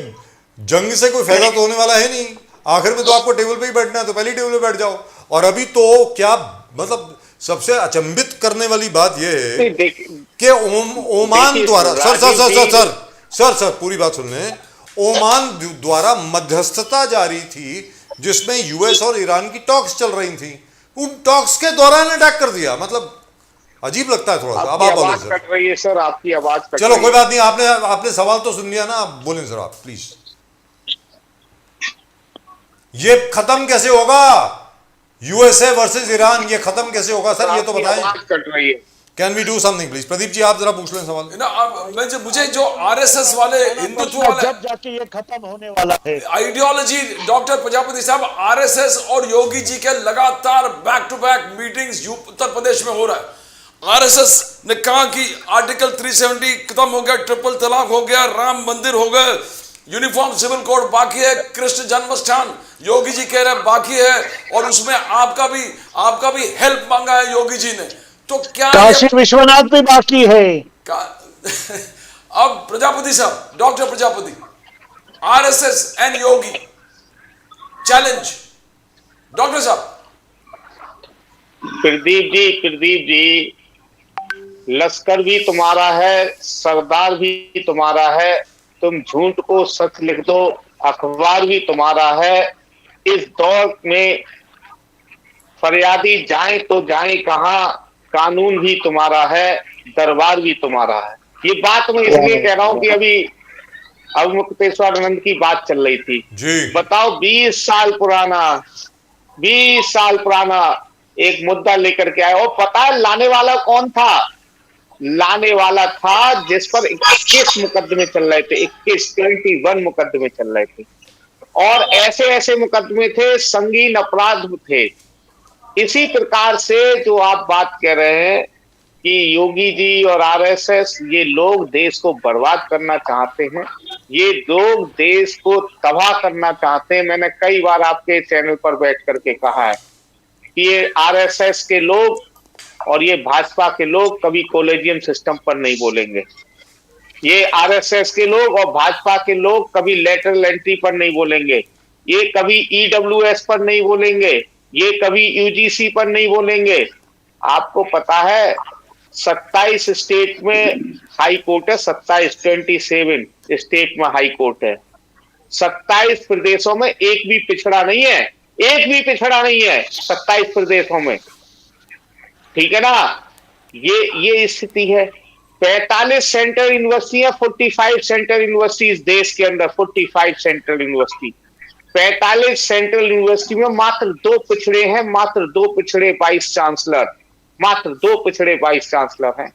जंग से कोई फायदा तो होने वाला है नहीं, आखिर में तो आपको टेबल पे ही बैठना है, तो पहली टेबल पे बैठ जाओ। और अभी तो क्या मतलब सबसे अचंभित करने वाली बात यह है कि ओमान द्वारा, सर पूरी बात सुन लें, ओमान द्वारा मध्यस्थता जारी थी जिसमें यूएस और ईरान की टॉक्स चल रही थी, उन टॉक्स के दौरान अटैक कर दिया। मतलब अजीब लगता है थोड़ा सा। अब आप बोलें सर। कट रही है सर, आपकी आवाज कट चलो रही कोई है। बात नहीं, आपने सवाल तो सुन लिया ना, आप बोलें सर, आप प्लीज। ये खत्म कैसे होगा? यूएसए वर्सेस ईरान, ये खत्म कैसे होगा सर, ये तो आपकी बताएं। आवाज कट रही है। Can we do something please? Pradeep ji आप जरा पूछ लें सवाल। मुझे जो आरएसएस वाले, हिंदुत्व वाले, जब जाके ये खत्म होने वाला है, आइडियोलॉजी, डॉक्टर प्रजापति साहब, आरएसएस और योगी जी के लगातार back to back meetings Uttar Pradesh में हो रहा है। आरएसएस ने कहा कि आर्टिकल 370 खत्म हो गया, ट्रिपल तलाक हो गया, राम मंदिर हो गए, यूनिफॉर्म सिविल कोड बाकी है, कृष्ण जन्मस्थान योगी जी कह रहे बाकी है, और उसमें आपका भी हेल्प मांगा है योगी जी ने। तो क्या काशी विश्वनाथ भी बाकी है। अब प्रजापति साहब, doctor Prajapati, RSS and Yogi challenge, doctor साहब। प्रदीप जी, लश्कर भी तुम्हारा है, सरदार भी तुम्हारा है, तुम झूठ को सच लिख दो, अखबार भी तुम्हारा है। इस दौर में फरियादी जाए तो जाए कहां, कानून भी तुम्हारा है, दरबार भी तुम्हारा है। ये बात मैं इसलिए कह रहा हूं कि अभी अवमुक्तेश्वरानंद की बात चल रही थी जी। बताओ 20 साल पुराना एक मुद्दा लेकर के आए, और पता है लाने वाला कौन था? लाने वाला था जिस पर 21 मुकदमे चल रहे थे, 21 मुकदमे चल रहे थे, और ऐसे ऐसे मुकदमे थे, संगीन अपराध थे। इसी प्रकार से जो आप बात कह रहे हैं कि योगी जी और आरएसएस, ये लोग देश को बर्बाद करना चाहते हैं, ये लोग देश को तबाह करना चाहते हैं। मैंने कई बार आपके चैनल पर बैठ करके कहा है कि ये आरएसएस के लोग और ये भाजपा के लोग कभी कॉलेजियम सिस्टम पर नहीं बोलेंगे। ये आरएसएस के लोग और भाजपा के लोग कभी लेटरल एंट्री पर नहीं बोलेंगे, ये कभी ईडब्ल्यूएस पर नहीं बोलेंगे, ये कभी यूजीसी पर नहीं बोलेंगे। आपको पता है 27 स्टेट में हाई कोर्ट है, 27 स्टेट में हाई कोर्ट है, 27 प्रदेशों में एक भी पिछड़ा नहीं है, 27 प्रदेशों में। ठीक है ना? ये स्थिति है। 45 सेंट्रल यूनिवर्सिटी है, 45 सेंट्रल यूनिवर्सिटी इस देश के अंदर, 45 सेंट्रल यूनिवर्सिटी, 45 सेंट्रल यूनिवर्सिटी में मात्र 2 पिछड़े हैं, मात्र 2 पिछड़े वाइस चांसलर, मात्र 2 पिछड़े वाइस चांसलर हैं।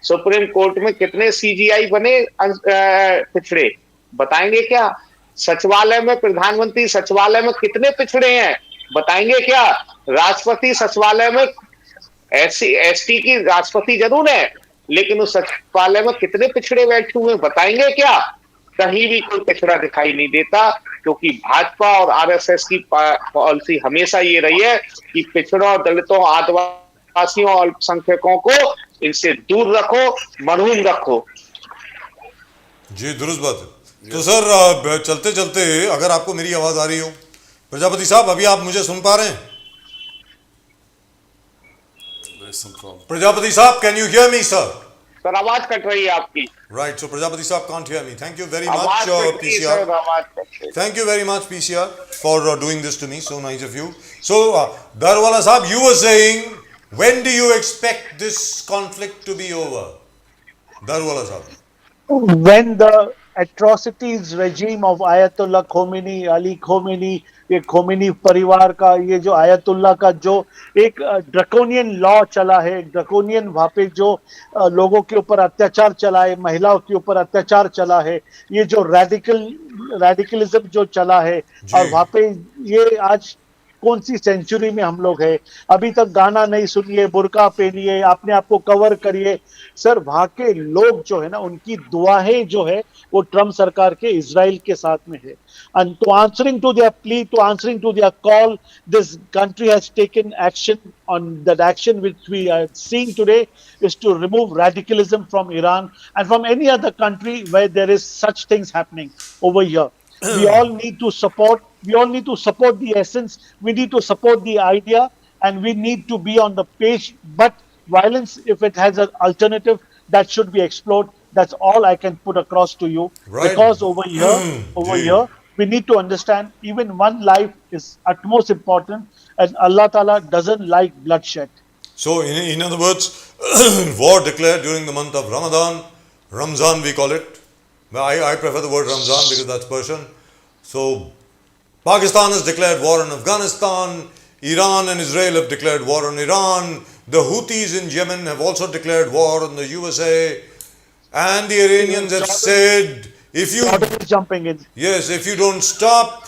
सुप्रीम कोर्ट में कितने सीजीआई बने पिछड़े, बताएंगे क्या? सचिवालय में, प्रधानमंत्री सचिवालय में कितने पिछड़े हैं, बताएंगे क्या? राष्ट्रपति सचिवालय में एसटी की राष्ट्रपति जरूर है, लेकिन उस सचिवालय में कितने पिछड़े बैठे हुए, बताएंगे क्या? कहीं भी कोई पिछड़ा दिखाई नहीं देता, क्योंकि भाजपा और आरएसएस की पॉलिसी हमेशा ये रही है कि पिछड़ों, दलितों, आदिवासियों और अल्पसंख्यकों को इनसे दूर रखो, मरहूम रखो। जी दुरुस्त बात है। तो सर चलते चलते अगर आपको मेरी आवाज आ रही हो, प्रजापति साहब अभी आप मुझे सुन पा रहे हैं? प्रजापति साहब, can you hear me sir? Sir आवाज कट रही है आपकी। राइट, सो प्रजापति साहब can't hear me. Thank you very much PCR. Thank you very much PCR for doing this to me. So nice of you. So Darwala साहब, you were saying when do you expect this conflict to be over? Darwala साहब। when the atrocities regime of Ayatollah Khomeini, Ali Khomeini, ये Khomeini परिवार का ये जो ayatollah का जो एक ड्रकोनियन लॉ चला है, ड्रकोनियन वहां पे जो लोगों के ऊपर अत्याचार चला है, महिलाओं के ऊपर अत्याचार चला है, ये जो रेडिकलिज्म जो चला है, और वहां पे ये आज कौन सी सेंचुरी में हम लोग हैं, अभी तक गाना नहीं सुनिए, बुर्का पहनिए, अपने आप को कवर करिए। सर वहां के लोग जो है ना, उनकी दुआएं जो है वो ट्रम्प सरकार के इजराइल के साथ में है। And to answering to their plea, to answering to their call, this country has taken action on that action which we are seeing today is to remove radicalism from Iran and from any other country where there is such things happening over here. We all need to support the essence, we need to support the idea, and we need to be on the page. But violence, if it has an alternative, that should be explored. That's all I can put across to you. Right. Because over here, we need to understand even one life is utmost important, and Allah Ta'ala doesn't like bloodshed. So, in other words, war declared during the month of Ramzan we call it. I prefer the word Ramzan because that's Persian. So, Pakistan has declared war on Afghanistan, Iran and Israel have declared war on Iran, the Houthis in Yemen have also declared war on the USA, and the Iranians have said, if you don't stop,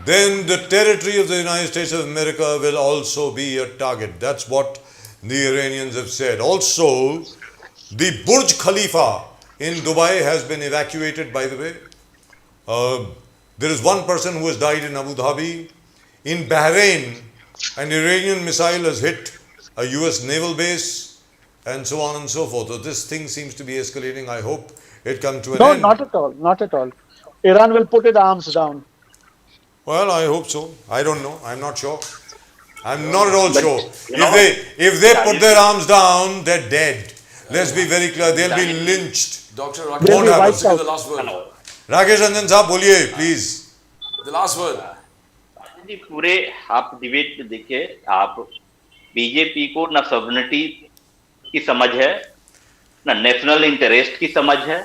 then the territory of the United States of America will also be a target. That's what the Iranians have said. Also, the Burj Khalifa in Dubai has been evacuated, by the way. There is one person who has died in Abu Dhabi. In Bahrain, an Iranian missile has hit a US naval base, and so on and so forth. So this thing seems to be escalating. I hope it comes to an end. No, not at all. Not at all. Iran will put its arms down. Well, I hope so. I don't know. I'm not sure. I'm not at all sure. If they put their arms down, they're dead. Let's be very clear. They'll be lynched. Dr. Won't Rakesh, happen. this is the last word. Rakesh Ranjan साहब बोलिए, please. The last word. जी पूरे आप debate में देखिए, आप BJP को ना sovereignty की समझ है, ना नेशनल इंटरेस्ट की समझ है,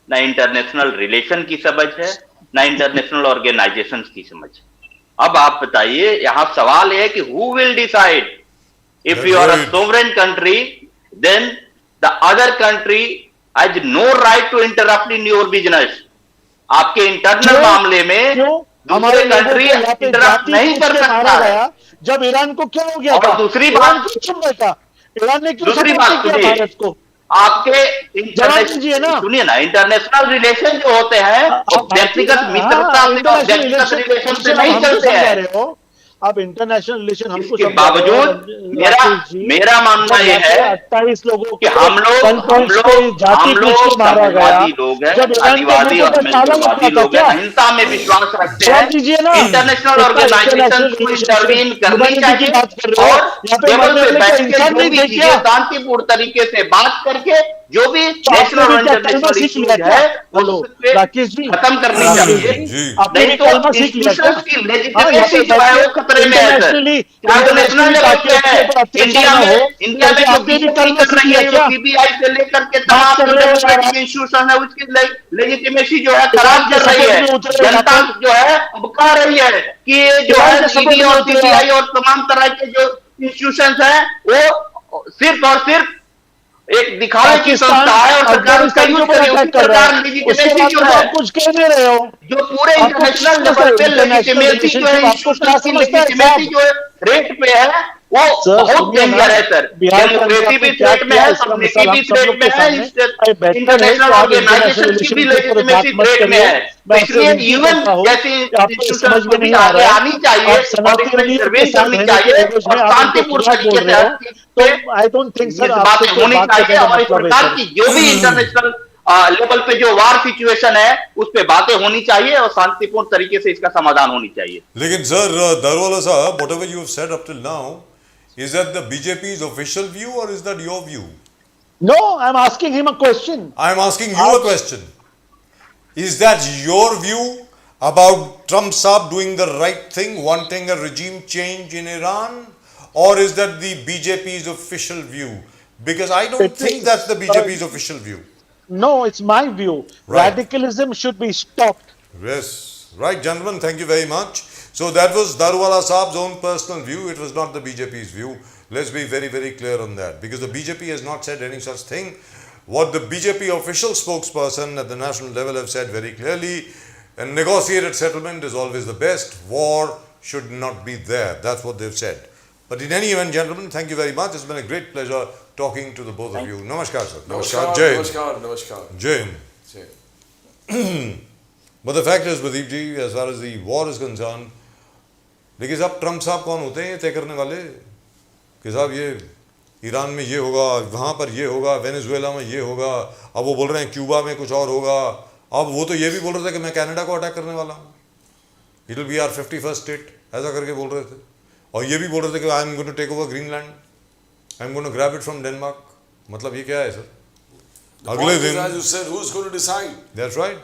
ना इंटरनेशनल रिलेशन की समझ है, ना इंटरनेशनल ऑर्गेनाइजेशंस की समझ। अब आप बताइए, यहाँ सवाल है कि who will decide if you are a sovereign country, then the other country has no right to interrupt in your business. आपके इंटरनल मामले में हमारे कंट्री इंटरप्ट नहीं कर सकता है। जब ईरान को क्या हो गया था? दूसरी बात, ईरान ने क्यों दूसरी बात भारत को? आपके सुनिए ना, इंटरनेशनल रिलेशन जो होते हैं वो व्यक्तिगत मित्रता से, व्यक्तिगत रिलेशन से नहीं चलते हैं। अब इंटरनेशनल रिलेशन हमको के बावजूद मेरा मानना यह है 28 लोगों कि हम लोग समाजवादी लोग हैं, आदिवासी और हिंदुवादी लोग हैं, हिंसा में विश्वास रखते हैं। इंटरनेशनल ऑर्गेनाइजेशन को इंटरवीन करनी चाहिए और टेबल पे बैठ के जो भी चीजें शांतिपूर्ण तरीके से बात करके जो भी नेशनल और इंटरनेशनल इश्यूज है उससे खत्म करनी चाहिए। नहीं तो इंस्टीट्यूशंस की लेजिटिमेसी जो है वो खतरे में है सर। इंटरनेशनल लेवल पे है, इंडिया में जो बीजेपी कर रही है, जो सीबीआई से लेकर के तमाम जो डेमोक्रेटिक इंस्टीट्यूशन है उसकी लेजिटिमेसी जो है खराब कर रही है। जनता जो है बका रही है कि जो है ईडी और सीबीआई और तमाम तरह के जो इंस्टीट्यूशंस हैं वो सिर्फ और सिर्फ एक दिखावे की संस्था है और सरकार उसका यूज कर रही है। सरकार लेजिटिमेसी जो है कुछ कह नहीं रहे हो, जो पूरे इंटरनेशनल लेवल पे लेजिटिमेसी जो है, लेजिटिमेसी जो है रेट पे है वो बहुत डेंजर है सर। डेमोक्रेसी भी थ्रेट में है, सबनेसी भी थ्रेट में है, इंटरनेशनल ऑर्गेनाइजेशन की भी लेजिटिमेसी थ्रेट में है। इसलिए यूएन जैसी इंस्टीट्यूशंस को भी आगे आनी चाहिए और इसमें इंटरवेन करनी चाहिए और शांतिपूर्ण तरीके से आई डोंट थिंक सर बातें होनी चाहिए और इस प्रकार की जो भी इंटरनेशनल लेवल पे जो वार सिचुएशन है उस पे बातें होनी चाहिए और शांतिपूर्ण तरीके से इसका समाधान होनी चाहिए। लेकिन सर दारुवाला साहब, whatever you have said up till now, is that the BJP's official view or is that your view? No, I'm asking him a question. I'm asking you a question. Is that your view about Trump Saab doing the right thing, wanting a regime change in Iran, or is that the BJP's official view? Because I don't think that's the BJP's official view. No, it's my view. Right. Radicalism should be stopped. Yes, right, gentlemen. Thank you very much. So that was Daruwala Saab's own personal view. It was not the BJP's view. Let's be very, very clear on that, because the BJP has not said any such thing. What the BJP official spokesperson at the national level have said very clearly: a negotiated settlement is always the best. War should not be there. That's what they've said. But in any event, gentlemen, thank you very much. It's been a great pleasure talking to the both of you. Namaskar, sir. Namaskar, Jai Hind. namaskar, namaskar. Jai Hind. Jai. But the fact is, Pradeep ji, as far as the war is concerned, देखिए साहब, Trump साहब कौन होते हैं ये तय करने वाले कि साहब ये ईरान में ये होगा, वहाँ पर ये होगा, वेनेजुएला में ये होगा, अब वो बोल रहे हैं क्यूबा में कुछ और होगा, अब वो तो ये भी बोल रहे थे कि मैं कनाडा को अटैक करने वाला हूँ, it will be our 51st state, ऐसा करके बोल रहे थे, और ये भी बोल रहे थे कि I am going to take over Greenland, I am going to grab it from Denmark. मतलब ये क्या है सर? अगले दिन, as you said, who's going to decide? That's right,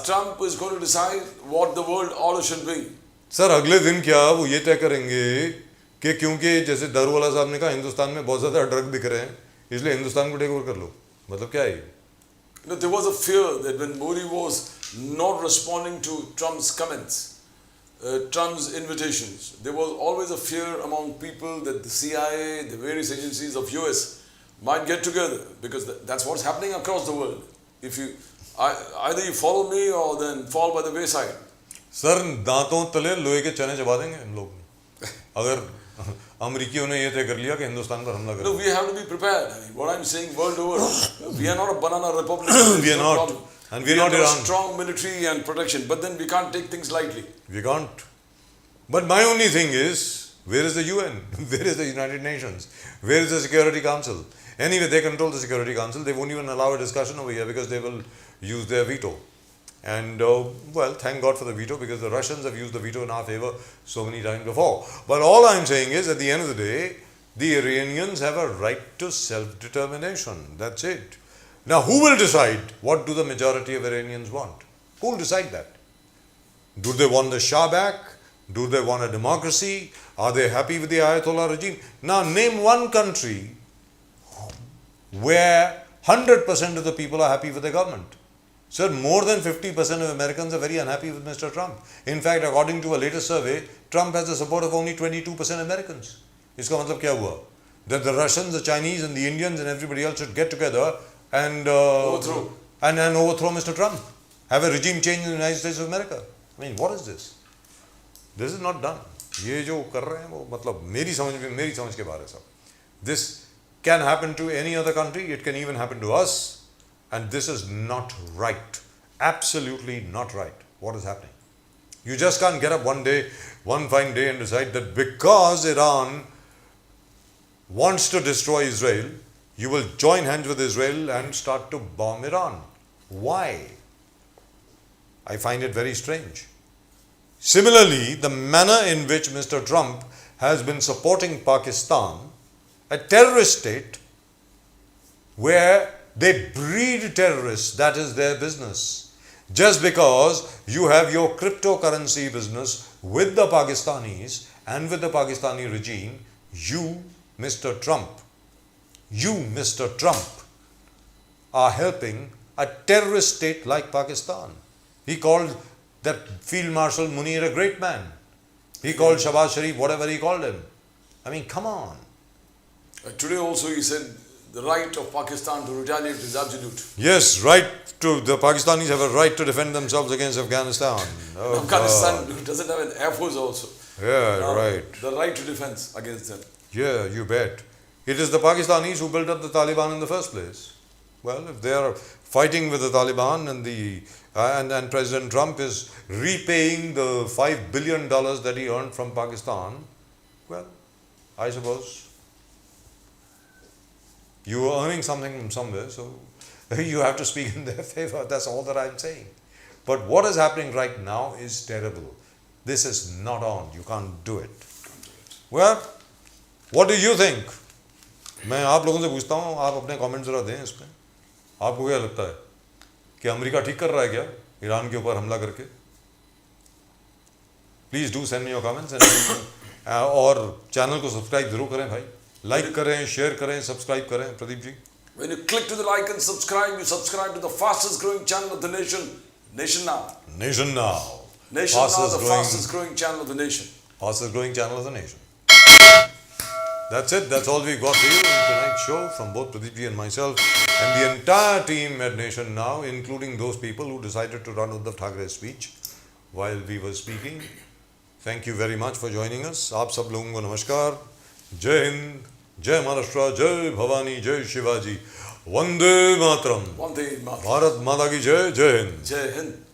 Trump is going to decide what the world order should be. Sir अगले दिन क्या वो ये तय करेंगे कि क्योंकि जैसे दारूवाला साहब ने कहा हिंदुस्तान में बहुत ज़्यादा ड्रग दिख रहे हैं इसलिए हिंदुस्तान को टेक ओवर कर लो. मतलब क्या है? There was a fear that when Modi was not responding to Trump's comments, Trump's invitations, there was always a fear among people that the CIA, the various agencies of US might get together, because that's what's happening across the world. If you either you follow me or then fall by the wayside. Sir दांतों तले लोहे के चने चबा देंगे हम लोग अगर अमेरिकियों ने ये तय कर लिया कि हिंदुस्तान पर हमला No, करें. we have to be prepared. I mean, what I'm saying, world over, we are not a banana republic. We are No not. problem. And we we are not have a Iran. strong military and protection, but then we can't take things lightly. We can't. But my only thing is, where is the UN? Where is the United Nations? Where is the Security Council? Anyway, they control the Security Council. They won't even allow a discussion over here because they will use their veto. And well, thank God for the veto, because the Russians have used the veto in our favor so many times before. But all I'm saying is, at the end of the day, the Iranians have a right to self-determination. That's it. Now, who will decide what do the majority of Iranians want? Who will decide that? Do they want the Shah back? Do they want a democracy? Are they happy with the Ayatollah regime? Now, name one country where 100% of the people are happy with the government. Sir, more than 50% of Americans are very unhappy with Mr. Trump. In fact, according to a latest survey, Trump has the support of only 22% Americans. इसका मतलब क्या हुआ? That the Russians, the Chinese and the Indians and everybody else should get together and overthrow Mr. Trump. Have a regime change in the United States of America. I mean, what is this? This is not done. ये जो कर रहे हैं वो मतलब मेरी समझ के बाहर है सब. This can happen to any other country. It can even happen to us. And this is not right. Absolutely not right. What is happening? You just can't get up one fine day and decide that because Iran wants to destroy Israel, you will join hands with Israel and start to bomb Iran. Why? I find it very strange. Similarly, the manner in which Mr. Trump has been supporting Pakistan, a terrorist state, where they breed terrorists, that is their business. Just because you have your cryptocurrency business with the Pakistanis and with the Pakistani regime, you, Mr. Trump, are helping a terrorist state like Pakistan. He called that Field Marshal Munir a great man. He called Shahbaz Sharif whatever he called him. I mean, come on. Today also he said the right of Pakistan to retaliate is absolute. Yes, the Pakistanis have a right to defend themselves against Afghanistan. Oh, Afghanistan God. doesn't have an air force also. Yeah, right. The right to defense against them. Yeah, you bet. It is the Pakistanis who built up the Taliban in the first place. Well, if they are fighting with the Taliban and President Trump is repaying the $5 billion that he earned from Pakistan, well, I suppose you are earning something from somewhere, so you have to speak in their favor. That's all that I'm saying. But what is happening right now is terrible. This is not on. You can't do it. Well, what do you think? मैं आप लोगों से पूछता हूँ, आप अपने comment ज़रा दें इस पर. आपको क्या लगता है कि अमेरिका ठीक कर रहा है क्या ईरान के ऊपर हमला करके? Please do send me your comments और चैनल को सब्सक्राइब जरूर करें भाई. लाइक करें, शेयर करें, सब्सक्राइब करें. Pradeep ji. When you click to the like and subscribe, you subscribe to the fastest growing channel of the nation, Nation Now. Nation Now. Nation Now, the growing, fastest growing channel of the nation. fastest growing channel of the nation. That's it. That's all we got for you in tonight's show from both Pradeepji and myself and the entire team at Nation Now, including those people who decided to run Uddhav Thackeray's speech while we were speaking. Thank you very much for joining us. आप सब लोगों को नमस्कार. जय हिंद, जय महाराष्ट्र, जय भवानी, जय Shivaji, Vande Mataram. Vande Mataram. Bharat माता की जय. जय हिंद. Jai Hind.